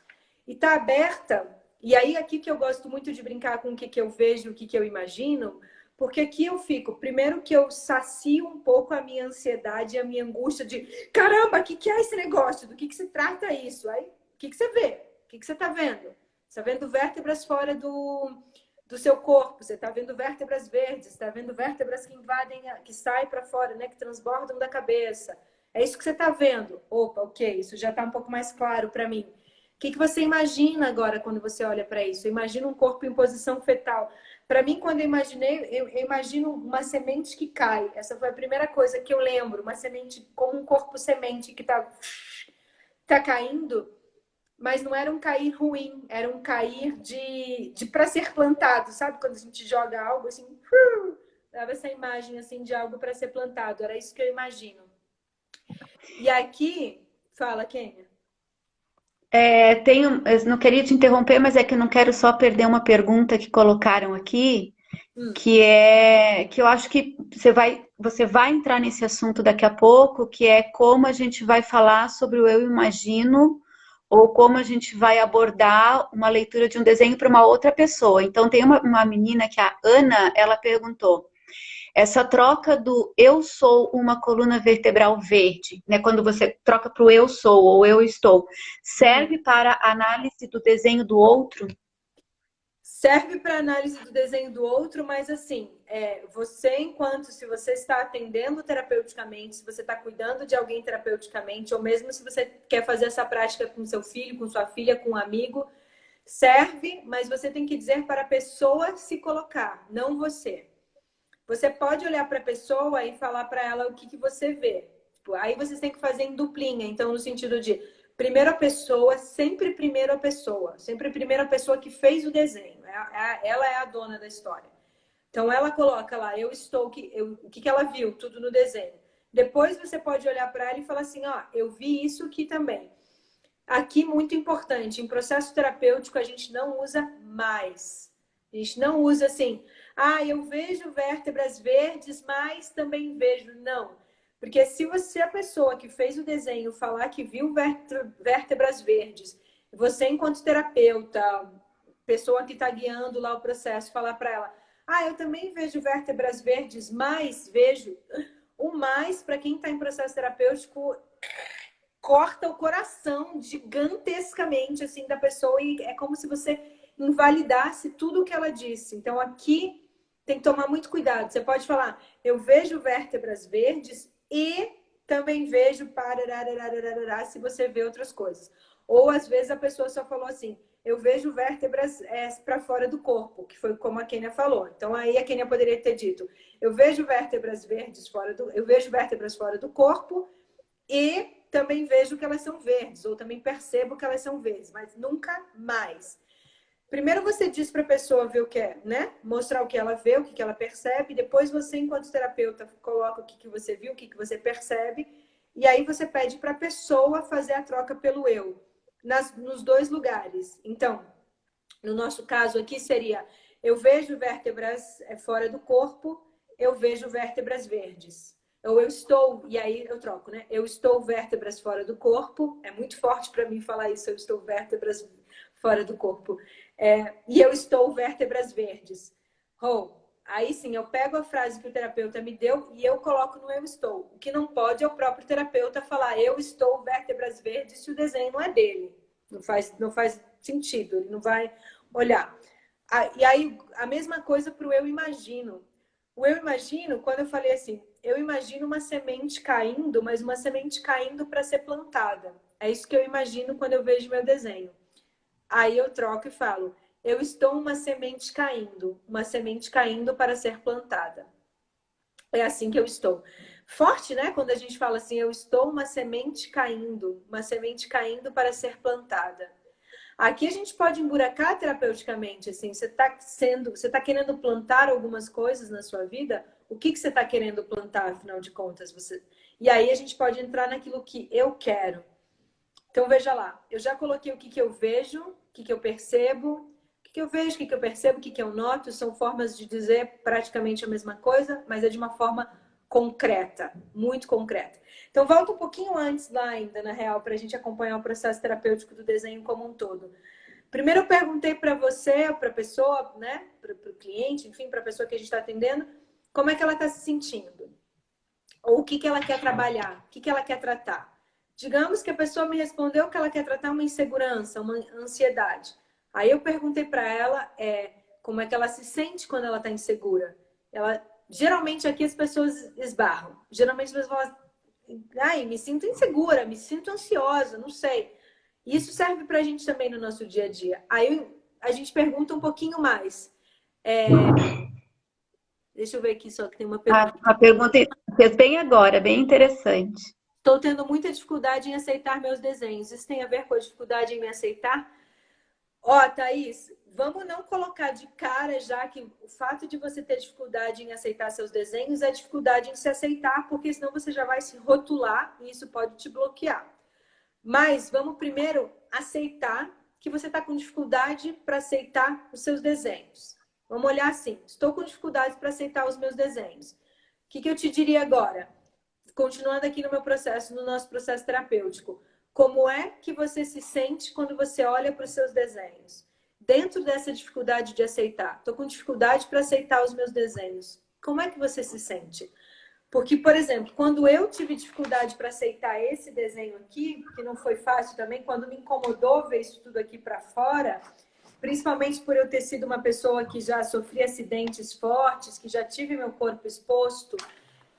E estar aberta, e aí aqui que eu gosto muito de brincar com o que eu vejo, o que eu imagino, porque aqui eu fico, primeiro que eu sacio um pouco a minha ansiedade e a minha angústia de caramba, o que é esse negócio? Do que se trata isso? Aí, o que você vê? O que você está vendo? Você está vendo vértebras fora do seu corpo, você está vendo vértebras verdes, você está vendo vértebras que invadem, que saem para fora, né? Que transbordam da cabeça. É isso que você está vendo. Opa, ok, isso já está um pouco mais claro para mim. O que você imagina agora quando você olha para isso? Eu imagino um corpo em posição fetal. Para mim, quando eu imaginei, eu imagino uma semente que cai. Essa foi a primeira coisa que eu lembro. Uma semente, como um corpo semente que tá caindo, mas não era um cair ruim, era um cair de para ser plantado. Sabe quando a gente joga algo assim? Dava essa imagem assim de algo para ser plantado. Era isso que eu imagino. E aqui, fala, Kênia. Eu não queria te interromper, mas é que eu não quero só perder uma pergunta que colocaram aqui, que eu acho que você vai entrar nesse assunto daqui a pouco, que é como a gente vai falar sobre o eu imagino, ou como a gente vai abordar uma leitura de um desenho para uma outra pessoa. Então, tem uma menina que a Ana, ela perguntou, essa troca do eu sou uma coluna vertebral verde, né? Quando você troca para o eu sou ou eu estou, serve para a análise do desenho do outro? Serve para análise do desenho do outro, mas assim, você, enquanto se você está atendendo terapeuticamente, se você está cuidando de alguém terapeuticamente, ou mesmo se você quer fazer essa prática com seu filho, com sua filha, com um amigo, serve, mas você tem que dizer para a pessoa se colocar, não você. Você pode olhar para a pessoa e falar para ela o que você vê. Tipo, aí vocês têm que fazer em duplinha, então no sentido de primeira pessoa, sempre primeira pessoa, sempre primeira pessoa que fez o desenho. Ela é a dona da história. Então ela coloca lá, eu estou, o que ela viu, tudo no desenho. Depois você pode olhar para ela e falar assim, ó, eu vi isso aqui também. Aqui, muito importante, em processo terapêutico a gente não usa mais. A gente não usa assim, eu vejo vértebras verdes, mas também vejo. Não. Porque se você, a pessoa que fez o desenho, falar que viu vértebras verdes, você, enquanto terapeuta, pessoa que está guiando lá o processo, falar para ela, eu também vejo vértebras verdes, mas vejo. O mais, para quem está em processo terapêutico, corta o coração gigantescamente assim da pessoa e é como se você invalidasse tudo o que ela disse. Então aqui tem que tomar muito cuidado. Você pode falar, eu vejo vértebras verdes e também vejo parararararará, se você vê outras coisas. Ou às vezes a pessoa só falou assim, eu vejo vértebras para fora do corpo, que foi como a Kênia falou. Então aí a Kênia poderia ter dito, eu vejo vértebras verdes eu vejo vértebras fora do corpo e também vejo que elas são verdes, ou também percebo que elas são verdes, mas nunca mais. Primeiro você diz para a pessoa ver o que é, né? Mostrar o que ela vê, o que ela percebe, depois você, enquanto terapeuta, coloca o que você viu, o que você percebe, e aí você pede para a pessoa fazer a troca pelo eu, nos dois lugares. Então, no nosso caso aqui seria, eu vejo vértebras fora do corpo, eu vejo vértebras verdes. Ou eu estou, e aí eu troco, né? Eu estou vértebras fora do corpo. É muito forte para mim falar isso, eu estou vértebras fora do corpo. E eu estou vértebras verdes. Aí sim, eu pego a frase que o terapeuta me deu e eu coloco no eu estou. O que não pode é o próprio terapeuta falar eu estou vértebras verdes se o desenho não é dele. Não faz sentido, ele não vai olhar. E aí, a mesma coisa para o eu imagino. O eu imagino, quando eu falei assim, eu imagino uma semente caindo, mas uma semente caindo para ser plantada. É isso que eu imagino quando eu vejo meu desenho. Aí eu troco e falo, eu estou uma semente caindo para ser plantada. É assim que eu estou. Forte, né? Quando a gente fala assim, eu estou uma semente caindo para ser plantada. Aqui a gente pode emburacar terapeuticamente, assim, você está querendo plantar algumas coisas na sua vida? O que você está querendo plantar, afinal de contas? E aí a gente pode entrar naquilo que eu quero. Então veja lá, eu já coloquei o que eu vejo, o que eu percebo, o que eu vejo, o que eu percebo, o que eu noto, são formas de dizer praticamente a mesma coisa, mas é de uma forma concreta, muito concreta. Então volta um pouquinho antes lá ainda, na real, para a gente acompanhar o processo terapêutico do desenho como um todo. Primeiro eu perguntei para você, para a pessoa, né, para o cliente, enfim, para a pessoa que a gente está atendendo, como é que ela está se sentindo? Ou o que ela quer trabalhar, o que ela quer tratar. Digamos que a pessoa me respondeu que ela quer tratar uma insegurança, uma ansiedade. Aí eu perguntei para ela como é que ela se sente quando ela está insegura. Geralmente aqui as pessoas esbarram. Geralmente as pessoas falam, me sinto insegura, me sinto ansiosa, não sei. Isso serve para a gente também no nosso dia a dia. Aí a gente pergunta um pouquinho mais. Deixa eu ver aqui só que tem uma pergunta. Uma pergunta fez bem agora, bem interessante. Estou tendo muita dificuldade em aceitar meus desenhos. Isso tem a ver com a dificuldade em me aceitar? Thaís, vamos não colocar de cara já que o fato de você ter dificuldade em aceitar seus desenhos é dificuldade em se aceitar, porque senão você já vai se rotular e isso pode te bloquear. Mas vamos primeiro aceitar que você está com dificuldade para aceitar os seus desenhos. Vamos olhar assim, estou com dificuldade para aceitar os meus desenhos. O que eu te diria agora? Continuando aqui no nosso processo terapêutico. Como é que você se sente quando você olha para os seus desenhos? Dentro dessa dificuldade de aceitar. Estou com dificuldade para aceitar os meus desenhos. Como é que você se sente? Porque, por exemplo, quando eu tive dificuldade para aceitar esse desenho aqui, que não foi fácil também, quando me incomodou ver isso tudo aqui para fora, principalmente por eu ter sido uma pessoa que já sofri acidentes fortes, que já tive meu corpo exposto,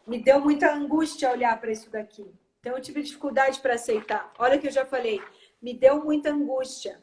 me deu muita angústia olhar para isso daqui. Então, eu tive dificuldade para aceitar. Olha que eu já falei, me deu muita angústia.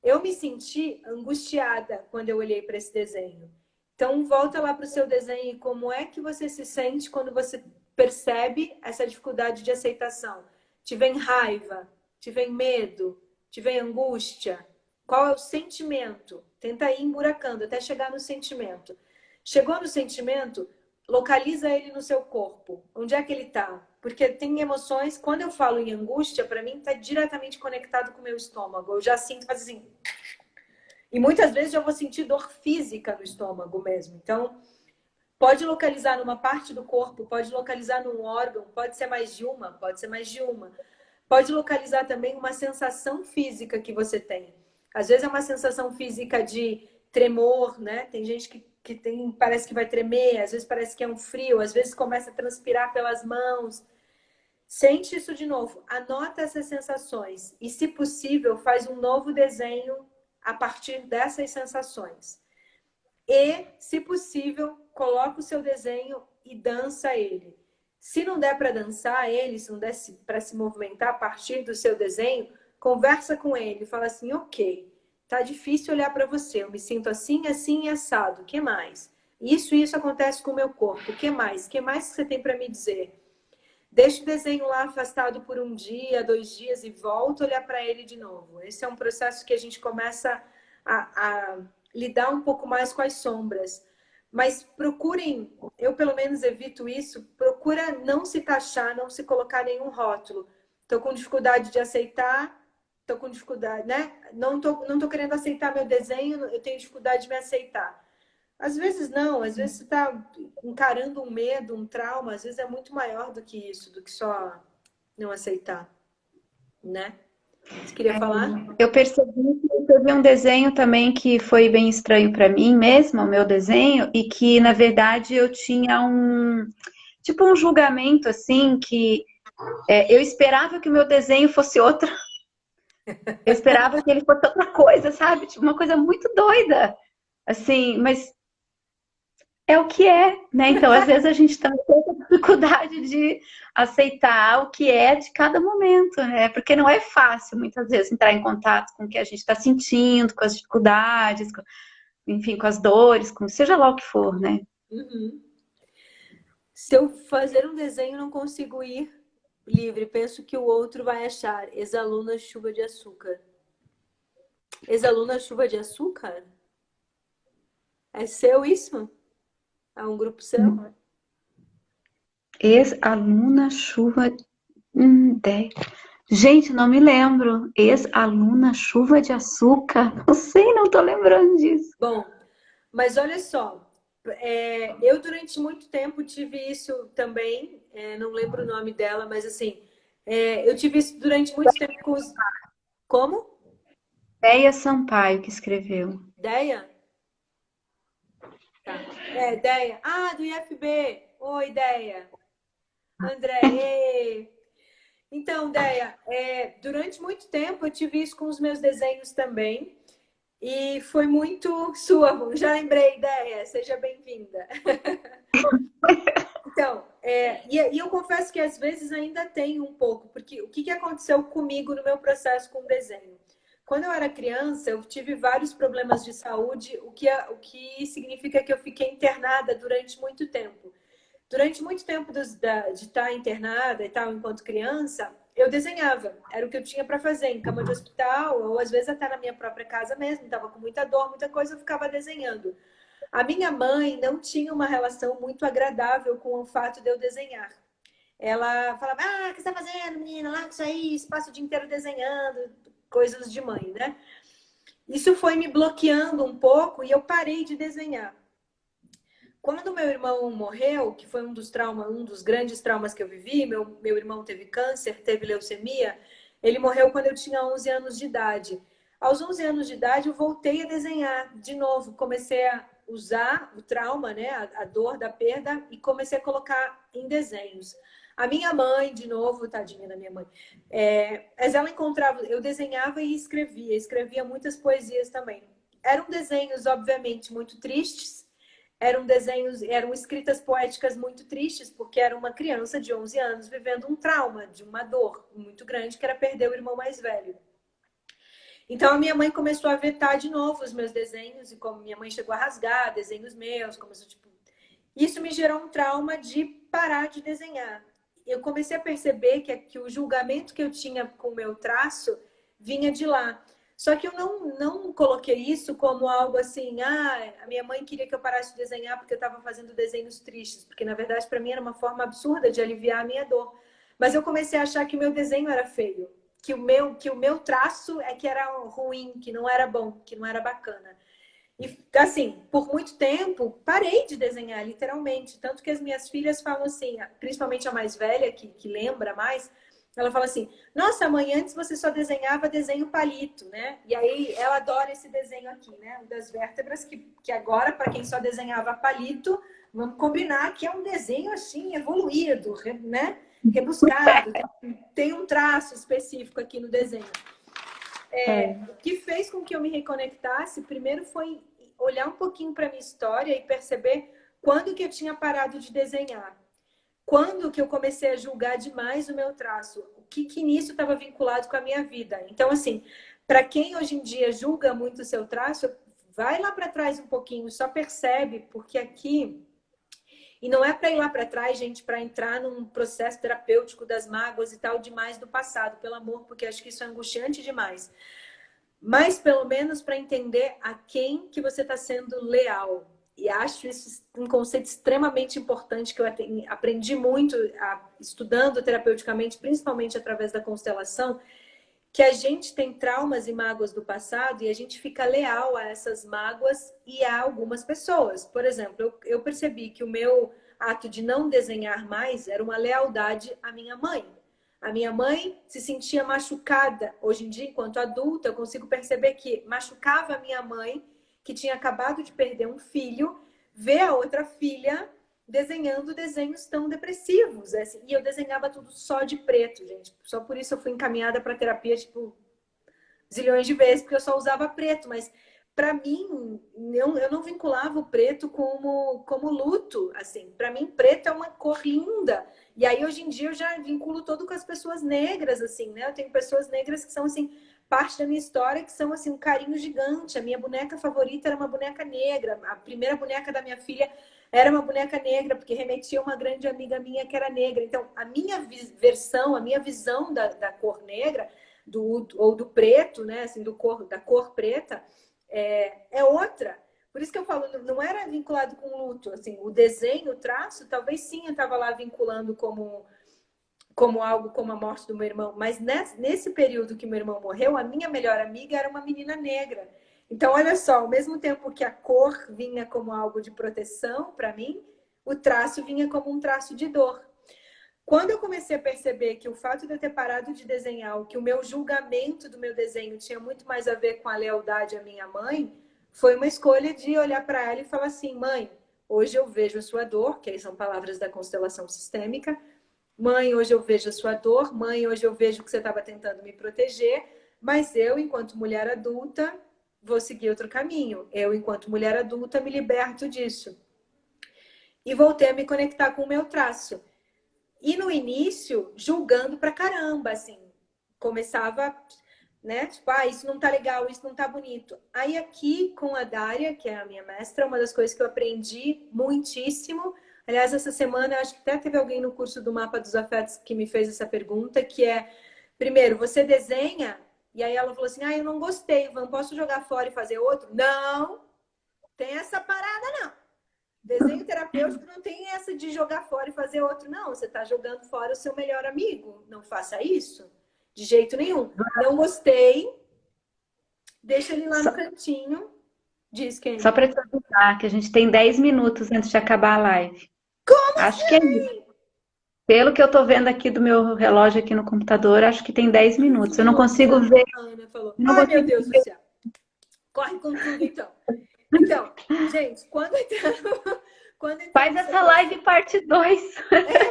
Eu me senti angustiada quando eu olhei para esse desenho. Então, volta lá para o seu desenho e como é que você se sente quando você percebe essa dificuldade de aceitação? Te vem raiva? Te vem medo? Te vem angústia? Qual é o sentimento? Tenta ir emburacando até chegar no sentimento. Chegou no sentimento, localiza ele no seu corpo. Onde é que ele está? Porque tem emoções, quando eu falo em angústia, para mim está diretamente conectado com o meu estômago. Eu já sinto, faz assim. E muitas vezes eu vou sentir dor física no estômago mesmo. Então, pode localizar numa parte do corpo, pode localizar num órgão, pode ser mais de uma, pode ser mais de uma. Pode localizar também uma sensação física que você tem. Às vezes é uma sensação física de tremor, né? Tem gente que tem, parece que vai tremer, às vezes parece que é um frio, às vezes começa a transpirar pelas mãos. Sente isso de novo, anota essas sensações e, se possível, faz um novo desenho a partir dessas sensações. E, se possível, coloca o seu desenho e dança ele. Se não der para dançar ele, se não der para se movimentar a partir do seu desenho, conversa com ele, fala assim, ok, tá difícil olhar para você, eu me sinto assim, assim e assado, o que mais? Isso acontece com o meu corpo, o que mais? O que mais que você tem para me dizer? Deixa o desenho lá afastado por um dia, 2 dias e volta a olhar para ele de novo. Esse é um processo que a gente começa a lidar um pouco mais com as sombras. Mas procurem, eu pelo menos evito isso, procura não se taxar, não se colocar nenhum rótulo. Estou com dificuldade de aceitar, estou com dificuldade, né? Não tô querendo aceitar meu desenho, eu tenho dificuldade de me aceitar. Às vezes não, às vezes você está encarando um medo, um trauma, às vezes é muito maior do que isso, do que só não aceitar, né? Você queria falar? Eu percebi que teve um desenho também que foi bem estranho para mim mesmo, o meu desenho, e que na verdade eu tinha tipo um julgamento assim que eu esperava que o meu desenho fosse outro, eu esperava que ele fosse outra coisa, sabe? Tipo uma coisa muito doida, assim, mas é o que é, né? Então, às vezes a gente também tem essa dificuldade de aceitar o que é de cada momento, né? Porque não é fácil, muitas vezes, entrar em contato com o que a gente está sentindo, com as dificuldades, enfim, com as dores, com seja lá o que for, né? Uhum. Se eu fazer um desenho, não consigo ir livre. Penso que o outro vai achar. Ex-aluna chuva de açúcar. Ex-aluna chuva de açúcar? É seu isso? É um grupo seu? Ex-aluna chuva 10. Gente, não me lembro. Ex-aluna chuva de açúcar. Não sei, não tô lembrando disso. Bom, mas olha só. Eu durante muito tempo tive isso também. Não lembro o nome dela, mas assim, eu tive isso durante muito tempo com os... Como? Deia Sampaio que escreveu. Deia? Tá. Deia. Ah, do IFB. Oi, Deia. André. Ê. Então, Deia, durante muito tempo eu tive isso com os meus desenhos também. E foi muito sua. Já lembrei, Deia. Seja bem-vinda. Então, e eu confesso que às vezes ainda tem um pouco, porque o que aconteceu comigo no meu processo com o desenho? Quando eu era criança, eu tive vários problemas de saúde, o que significa que eu fiquei internada durante muito tempo. Durante muito tempo de estar internada e tal, enquanto criança, eu desenhava. Era o que eu tinha para fazer em cama de hospital, ou às vezes até na minha própria casa mesmo. Estava com muita dor, muita coisa, eu ficava desenhando. A minha mãe não tinha uma relação muito agradável com o fato de eu desenhar. Ela falava, o que você está fazendo, menina? Lá com isso aí, passa o dia inteiro desenhando, coisas de mãe, né? Isso foi me bloqueando um pouco e eu parei de desenhar. Quando meu irmão morreu, que foi um dos grandes traumas que eu vivi, meu irmão teve câncer, teve leucemia, ele morreu quando eu tinha 11 anos de idade. Aos 11 anos de idade, eu voltei a desenhar de novo, comecei a usar o trauma, né, a dor da perda, e comecei a colocar em desenhos. A minha mãe, de novo, tadinha da minha mãe, mas ela encontrava, eu desenhava e escrevia muitas poesias também. Eram desenhos, obviamente, muito tristes, eram escritas poéticas muito tristes, porque era uma criança de 11 anos vivendo um trauma, de uma dor muito grande, que era perder o irmão mais velho. Então, a minha mãe começou a vetar de novo os meus desenhos, e como minha mãe chegou a rasgar desenhos meus, começou, tipo... Isso me gerou um trauma de parar de desenhar. Eu comecei a perceber que o julgamento que eu tinha com o meu traço vinha de lá. Só que eu não coloquei isso como algo assim, a minha mãe queria que eu parasse de desenhar porque eu estava fazendo desenhos tristes, porque na verdade para mim era uma forma absurda de aliviar a minha dor. Mas eu comecei a achar que o meu desenho era feio, que o meu traço é que era ruim, que não era bom, que não era bacana. E assim, por muito tempo, parei de desenhar, literalmente. Tanto que as minhas filhas falam assim, principalmente a mais velha, que lembra mais, ela fala assim, nossa, mãe, antes você só desenhava desenho palito, né? E aí ela adora esse desenho aqui, né? Das vértebras, que agora, para quem só desenhava palito, vamos combinar que é um desenho assim, evoluído, né? Rebuscado, tem um traço específico aqui no desenho. O que fez com que eu me reconectasse, primeiro foi olhar um pouquinho para a minha história e perceber quando que eu tinha parado de desenhar. Quando que eu comecei a julgar demais o meu traço? O que nisso estava vinculado com a minha vida? Então, assim, para quem hoje em dia julga muito o seu traço, vai lá para trás um pouquinho, só percebe, porque aqui... E não é para ir lá para trás, gente, para entrar num processo terapêutico das mágoas e tal demais do passado, pelo amor, porque acho que isso é angustiante demais. Mas, pelo menos, para entender a quem que você está sendo leal. E acho isso um conceito extremamente importante que eu aprendi muito estudando terapeuticamente, principalmente através da constelação, que a gente tem traumas e mágoas do passado e a gente fica leal a essas mágoas e a algumas pessoas. Por exemplo, eu percebi que o meu ato de não desenhar mais era uma lealdade à minha mãe. A minha mãe se sentia machucada. Hoje em dia, enquanto adulta, eu consigo perceber que machucava a minha mãe, que tinha acabado de perder um filho, ver a outra filha desenhando desenhos tão depressivos. Assim. E eu desenhava tudo só de preto, gente. Só por isso eu fui encaminhada para terapia, tipo, zilhões de vezes, porque eu só usava preto. Mas, para mim, eu não vinculava o preto como luto. Assim. Para mim, preto é uma cor linda. E aí, hoje em dia, eu já vinculo todo com as pessoas negras, assim, né? Eu tenho pessoas negras que são, assim, parte da minha história, que são, assim, um carinho gigante. A minha boneca favorita era uma boneca negra. A primeira boneca da minha filha era uma boneca negra, porque remetia a uma grande amiga minha que era negra. Então, a minha versão, a minha visão da cor negra, ou do preto, né? Assim, da cor preta, é outra. Por isso que eu falo, não era vinculado com luto. Assim, o desenho, o traço, talvez sim eu estava lá vinculando como algo como a morte do meu irmão. Mas nesse período que meu irmão morreu, a minha melhor amiga era uma menina negra. Então, olha só, ao mesmo tempo que a cor vinha como algo de proteção para mim, o traço vinha como um traço de dor. Quando eu comecei a perceber que o fato de eu ter parado de desenhar, que o meu julgamento do meu desenho tinha muito mais a ver com a lealdade à minha mãe, foi uma escolha de olhar para ela e falar assim, mãe, hoje eu vejo a sua dor, que aí são palavras da constelação sistêmica. Mãe, hoje eu vejo a sua dor. Mãe, hoje eu vejo que você estava tentando me proteger, mas eu, enquanto mulher adulta, vou seguir outro caminho. Eu, enquanto mulher adulta, me liberto disso. E voltei a me conectar com o meu traço. E no início, julgando pra caramba, assim. Começava, né? Tipo, isso não tá legal, isso não tá bonito. Aí aqui, com a Dária, que é a minha mestra, uma das coisas que eu aprendi muitíssimo. Aliás, essa semana, acho que até teve alguém no curso do Mapa dos Afetos que me fez essa pergunta, que é, primeiro, você desenha... E aí ela falou assim, eu não gostei, não posso jogar fora e fazer outro? Não, tem essa parada não. Desenho terapêutico não tem essa de jogar fora e fazer outro, não. Você está jogando fora o seu melhor amigo. Não faça isso, de jeito nenhum. Não gostei, deixa ele lá no cantinho. Diz quem? Só para te avisar que a gente tem 10 minutos antes de acabar a live. Como Acho que é isso. Pelo que eu tô vendo aqui do meu relógio aqui no computador, acho que tem 10 minutos. Eu não consigo ver. A Ana falou. Não Ai, meu consigo Deus do ver. céu. Corre com tudo, então. Então, gente, quando entrar Faz nesse essa live parte 2.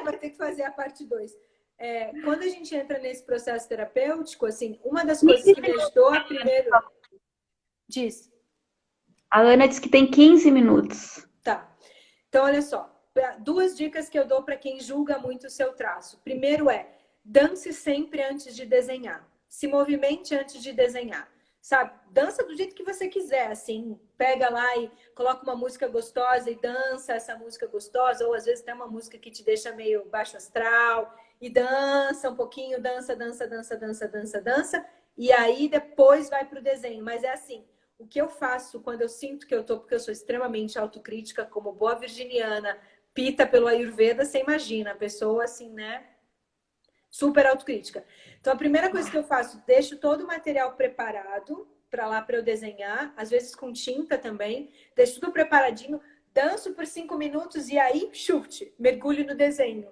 vai ter que fazer a parte 2. Quando a gente entra nesse processo terapêutico, assim, uma das coisas 15 que me minutos. ajudou a primeiro... Diz. A Ana disse que tem 15 minutos. Tá. Então, olha só. Duas dicas que eu dou para quem julga muito o seu traço. Primeiro dance sempre antes de desenhar. Se movimente antes de desenhar. Sabe? Dança do jeito que você quiser, assim. Pega lá e coloca uma música gostosa e dança essa música gostosa. Ou, às vezes, tem uma música que te deixa meio baixo astral. E dança um pouquinho, dança, dança, dança, dança, dança, dança. E aí, depois vai para o desenho. Mas é assim... O que eu faço quando eu sinto que eu tô, porque eu sou extremamente autocrítica, como boa virginiana, pita pelo Ayurveda, você imagina, a pessoa assim, né? Super autocrítica. Então, a primeira coisa que eu faço, deixo todo o material preparado para lá para eu desenhar, às vezes com tinta também, deixo tudo preparadinho, danço por 5 minutos e aí, chute, mergulho no desenho.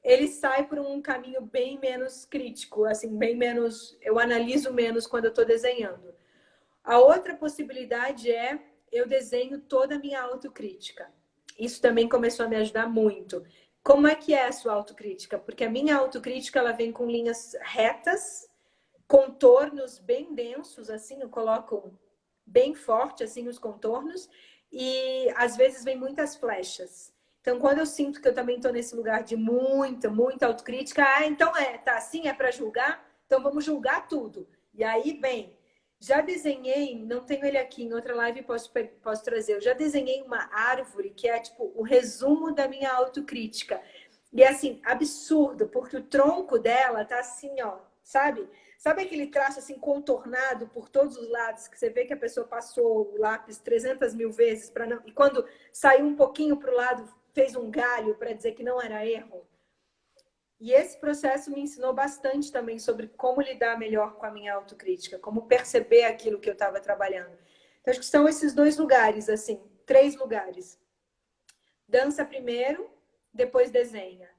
Ele sai por um caminho bem menos crítico, assim, bem menos, eu analiso menos quando eu estou desenhando. A outra possibilidade eu desenho toda a minha autocrítica. Isso também começou a me ajudar muito. Como é que é a sua autocrítica? Porque a minha autocrítica ela vem com linhas retas, contornos bem densos, assim, eu coloco bem forte assim os contornos e às vezes vem muitas flechas. Então, quando eu sinto que eu também estou nesse lugar de muita, muita autocrítica, então tá assim, é para julgar? Então vamos julgar tudo. E aí vem já desenhei, não tenho ele aqui, em outra live posso trazer. Eu já desenhei uma árvore que é tipo o resumo da minha autocrítica. E é assim, absurdo, porque o tronco dela tá assim, ó, sabe? Sabe aquele traço assim contornado por todos os lados, que você vê que a pessoa passou o lápis 300 mil vezes para não... E quando saiu um pouquinho para o lado, fez um galho para dizer que não era erro? E esse processo me ensinou bastante também sobre como lidar melhor com a minha autocrítica, como perceber aquilo que eu estava trabalhando. Então, acho que são esses dois lugares, assim, 3 lugares. Dança primeiro, depois desenha.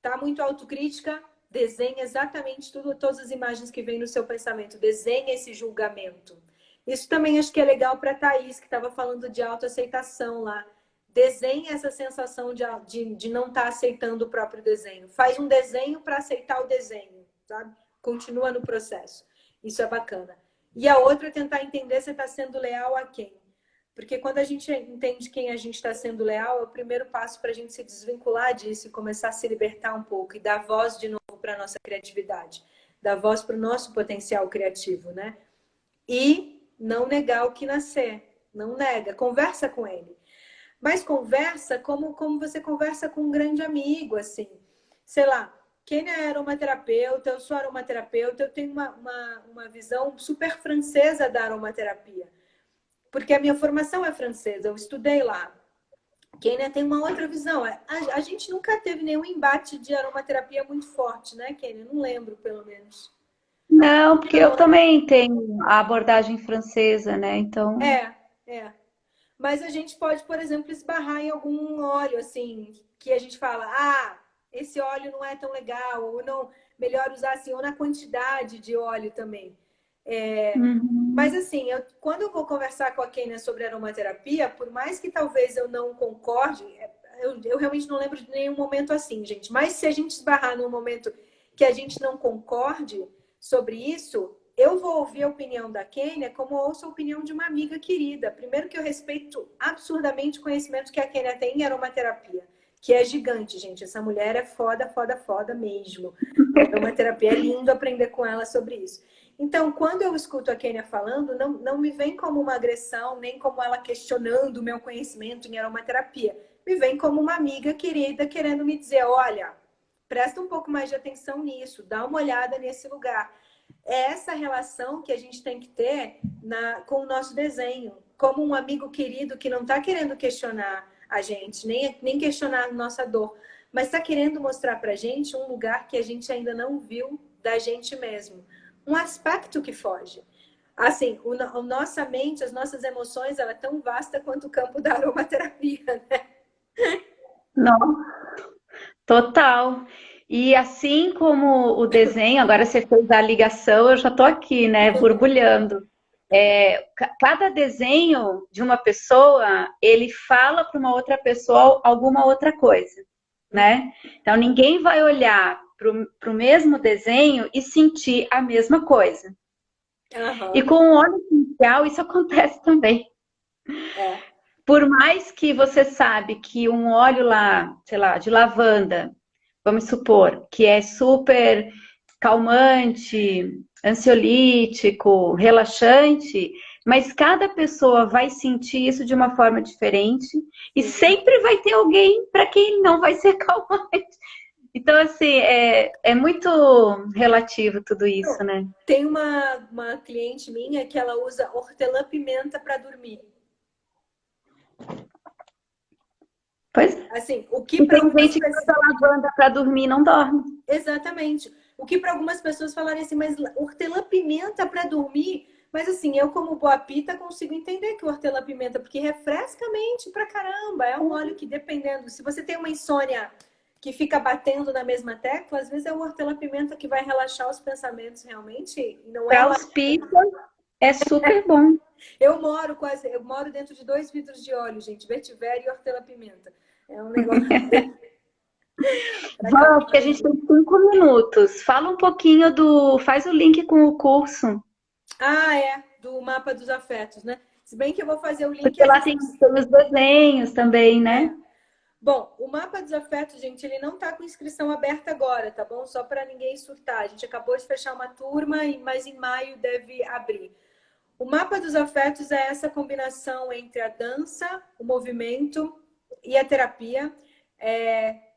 Tá muito autocrítica? Desenha exatamente tudo, todas as imagens que vêm no seu pensamento. Desenha esse julgamento. Isso também acho que é legal para a Thaís, que estava falando de autoaceitação lá. Desenha essa sensação de não estar aceitando o próprio desenho. Faz um desenho para aceitar o desenho, sabe? Continua no processo. Isso é bacana. E a outra é tentar entender se está sendo leal a quem. Porque quando a gente entende quem a gente está sendo leal, é o primeiro passo para a gente se desvincular disso e começar a se libertar um pouco e dar voz de novo para a nossa criatividade. Dar voz para o nosso potencial criativo, né? E não negar o que nascer. Não nega. Conversa com ele. Mas conversa como você conversa com um grande amigo, assim. Sei lá, quem é aromaterapeuta, eu sou aromaterapeuta, eu tenho uma visão super francesa da aromaterapia. Porque a minha formação é francesa, eu estudei lá. Kênia tem uma outra visão. A gente nunca teve nenhum embate de aromaterapia muito forte, né, Kênia? Não lembro, pelo menos. Não, porque Não, eu né? também tenho a abordagem francesa, né? Então, É. Mas a gente pode, por exemplo, esbarrar em algum óleo, assim, que a gente fala, esse óleo não é tão legal, ou não, melhor usar assim, ou na quantidade de óleo também. Mas uhum. assim, quando eu vou conversar com a Kênia sobre aromaterapia, por mais que talvez eu não concorde, eu realmente não lembro de nenhum momento assim, gente. Mas se a gente esbarrar num momento que a gente não concorde sobre isso, eu vou ouvir a opinião da Kênia como ouço a opinião de uma amiga querida. Primeiro que eu respeito absurdamente o conhecimento que a Kênia tem em aromaterapia, que é gigante, gente. Essa mulher é foda, foda, foda mesmo. A aromaterapia é lindo aprender com ela sobre isso. Então, quando eu escuto a Kênia falando, não me vem como uma agressão, nem como ela questionando o meu conhecimento em aromaterapia. Me vem como uma amiga querida querendo me dizer, olha, presta um pouco mais de atenção nisso, dá uma olhada nesse lugar. É essa relação que a gente tem que ter com o nosso desenho, como um amigo querido que não está querendo questionar a gente, nem questionar a nossa dor, mas está querendo mostrar para a gente um lugar que a gente ainda não viu da gente mesmo. Um aspecto que foge. Assim, a nossa mente, as nossas emoções, ela é tão vasta quanto o campo da aromaterapia, né? Não, total. E assim como o desenho, agora você fez a ligação, eu já tô aqui, né, borbulhando. Cada desenho de uma pessoa, ele fala para uma outra pessoa alguma outra coisa, né? Então, ninguém vai olhar para o mesmo desenho e sentir a mesma coisa. E Aham. com o óleo essencial, isso acontece também. É. Por mais que você sabe que um óleo lá, sei lá, de lavanda, vamos supor, que é super calmante, ansiolítico, relaxante, mas cada pessoa vai sentir isso de uma forma diferente e Sim. sempre vai ter alguém para quem não vai ser calmante. Então, assim, é muito relativo tudo isso, Não, né? tem uma cliente minha que ela usa hortelã-pimenta para dormir. Pois, Assim, o que e para tem algumas gente que pessoas... usa lavanda para dormir e não dorme. Exatamente. O que para algumas pessoas falarem assim, mas hortelã-pimenta para dormir... Mas assim, eu como boa pita consigo entender que o hortelã-pimenta, porque refresca a mente pra caramba. É um óleo que dependendo... Se você tem uma insônia que fica batendo na mesma tecla, às vezes é o hortelã-pimenta que vai relaxar os pensamentos realmente. E não é Para lá... os pitas, é super bom. Eu moro dentro de 2 vidros de óleo, gente. Vetiver e hortelã-pimenta. É um negócio para Vamos, acalmar que a a gente tem mente. 5 minutos. Fala um pouquinho do. Faz o link com o curso. Ah, é, do mapa dos afetos, né? Se bem que eu vou fazer o link, Porque a lá gente tem os desenhos também, né? é. Bom, o mapa dos afetos, gente, ele não tá com inscrição aberta agora, tá bom? Só para ninguém surtar. A gente acabou de fechar uma turma, mas em maio deve abrir. O mapa dos afetos é essa combinação entre a dança, o movimento e a terapia.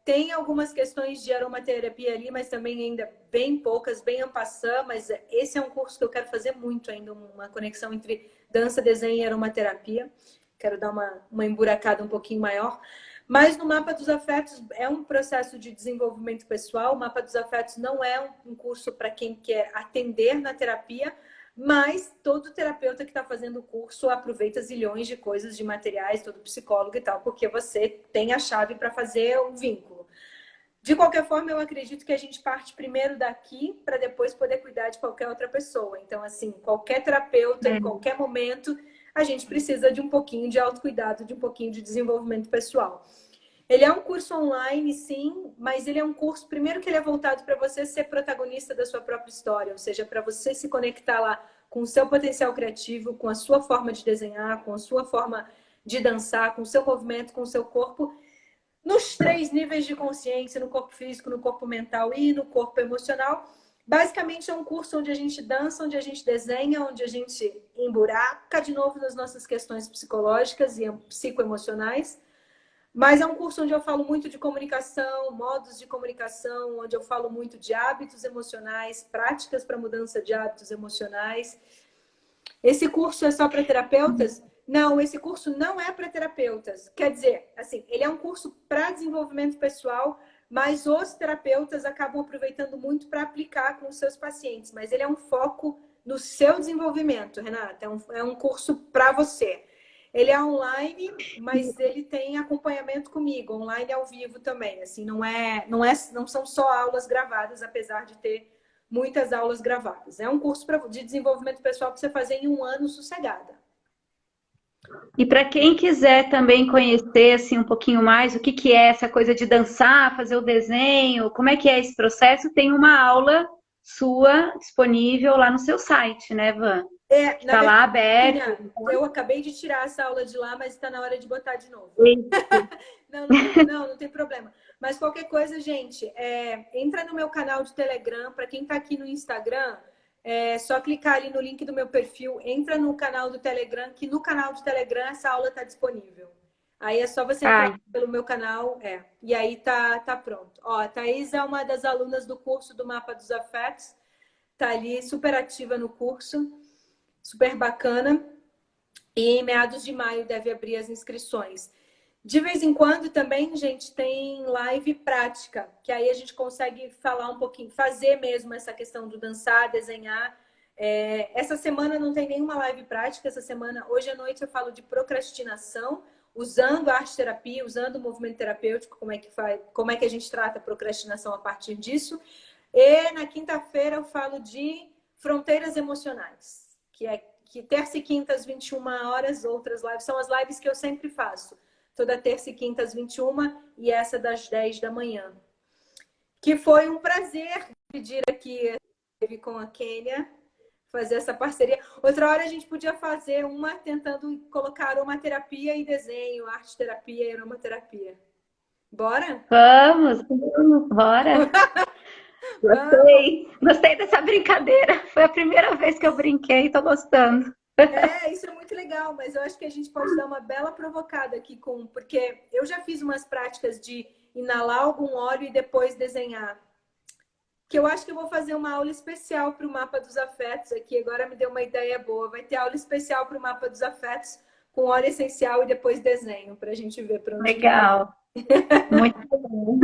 Tem algumas questões de aromaterapia ali, mas também ainda bem poucas, bem en passant, mas esse é um curso que eu quero fazer muito ainda, uma conexão entre dança, desenho e aromaterapia. Quero dar uma emburacada um pouquinho maior. Mas no Mapa dos Afetos é um processo de desenvolvimento pessoal. O Mapa dos Afetos não é um curso para quem quer atender na terapia, mas todo terapeuta que está fazendo o curso aproveita zilhões de coisas, de materiais, todo psicólogo e tal, porque você tem a chave para fazer o vínculo. De qualquer forma, eu acredito que a gente parte primeiro daqui para depois poder cuidar de qualquer outra pessoa. Então, assim, qualquer terapeuta, em É. qualquer momento, a gente precisa de um pouquinho de autocuidado, de um pouquinho de desenvolvimento pessoal. Ele é um curso online, sim, mas ele é um curso, primeiro que ele é voltado para você ser protagonista da sua própria história, ou seja, para você se conectar lá com o seu potencial criativo, com a sua forma de desenhar, com a sua forma de dançar, com o seu movimento, com o seu corpo, nos 3 níveis de consciência, no corpo físico, no corpo mental e no corpo emocional. Basicamente é um curso onde a gente dança, onde a gente desenha, onde a gente emburaca de novo nas nossas questões psicológicas e psicoemocionais. Mas é um curso onde eu falo muito de comunicação, modos de comunicação, onde eu falo muito de hábitos emocionais, práticas para mudança de hábitos emocionais. Esse curso é só para terapeutas? Não, esse curso não é para terapeutas. Quer dizer, assim, ele é um curso para desenvolvimento pessoal, mas os terapeutas acabam aproveitando muito para aplicar com os seus pacientes. Mas ele é um foco no seu desenvolvimento, Renata. É um curso para você. Ele é online, mas ele tem acompanhamento comigo, online e ao vivo também. Assim, não são só aulas gravadas, apesar de ter muitas aulas gravadas. É um curso de desenvolvimento pessoal para você fazer em um ano sossegada. E para quem quiser também conhecer assim um pouquinho mais o que que é essa coisa de dançar, fazer o desenho, como é que é esse processo, tem uma aula sua disponível lá no seu site, né, Van? Que Na está lá verdade, aberto. eu acabei de tirar essa aula de lá, mas está na hora de botar de novo. Isso. Não tem problema. Mas qualquer coisa, gente, entra no meu canal de Telegram. Para quem está aqui no Instagram, é só clicar ali no link do meu perfil, entra no canal do Telegram, que no canal do Telegram essa aula está disponível. Aí é só você entrar Ai, pelo meu canal, e aí tá pronto. Ó, a Thaís é uma das alunas do curso do Mapa dos Afetos, tá ali super ativa no curso, super bacana. E em meados de maio deve abrir as inscrições. De vez em quando também, gente, tem live prática, que aí a gente consegue falar um pouquinho, fazer mesmo essa questão do dançar, desenhar. Essa semana não tem nenhuma live prática, essa semana, hoje à noite eu falo de procrastinação, usando a arte terapia, usando o movimento terapêutico, como é que a gente trata a procrastinação a partir disso. E na quinta-feira eu falo de fronteiras emocionais, que é que terça e quinta às 21 horas, outras lives. São as lives que eu sempre faço. Toda terça e quinta às 21 e essa das 10 da manhã. Que foi um prazer dividir aqui com a Kênia, fazer essa parceria. Outra hora a gente podia fazer uma tentando colocar aromaterapia e desenho, arte terapia e aromaterapia. Bora? Vamos, bora. Gostei dessa brincadeira. Foi a primeira vez que eu brinquei e tô gostando. Isso é muito legal, mas eu acho que a gente pode dar uma bela provocada aqui porque eu já fiz umas práticas de inalar algum óleo e depois desenhar. Que eu acho que eu vou fazer uma aula especial para o mapa dos afetos aqui. Agora me deu uma ideia boa. Vai ter aula especial para o mapa dos afetos com óleo essencial e depois desenho para a gente ver para onde Legal. Muito bom.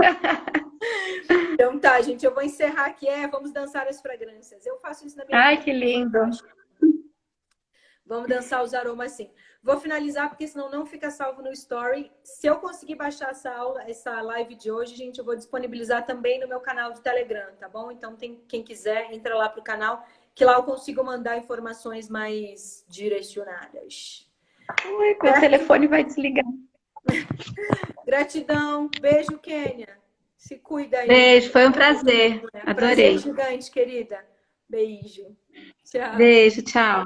Então tá, gente, eu vou encerrar aqui. Vamos dançar as fragrâncias. Eu faço isso na minha Ai, vida. que lindo. Vamos dançar os aromas assim. Vou finalizar, porque senão não fica salvo no Story. Se eu conseguir baixar essa live de hoje, gente, eu vou disponibilizar também no meu canal do Telegram, tá bom? Então, quem quiser, entra lá pro canal, que lá eu consigo mandar informações mais direcionadas. Ui, meu telefone vai desligar. Gratidão. Beijo, Kênia. Se cuida aí. Beijo, foi um prazer. Adorei. Prazer gigante, querida. Beijo. Tchau. Beijo, tchau.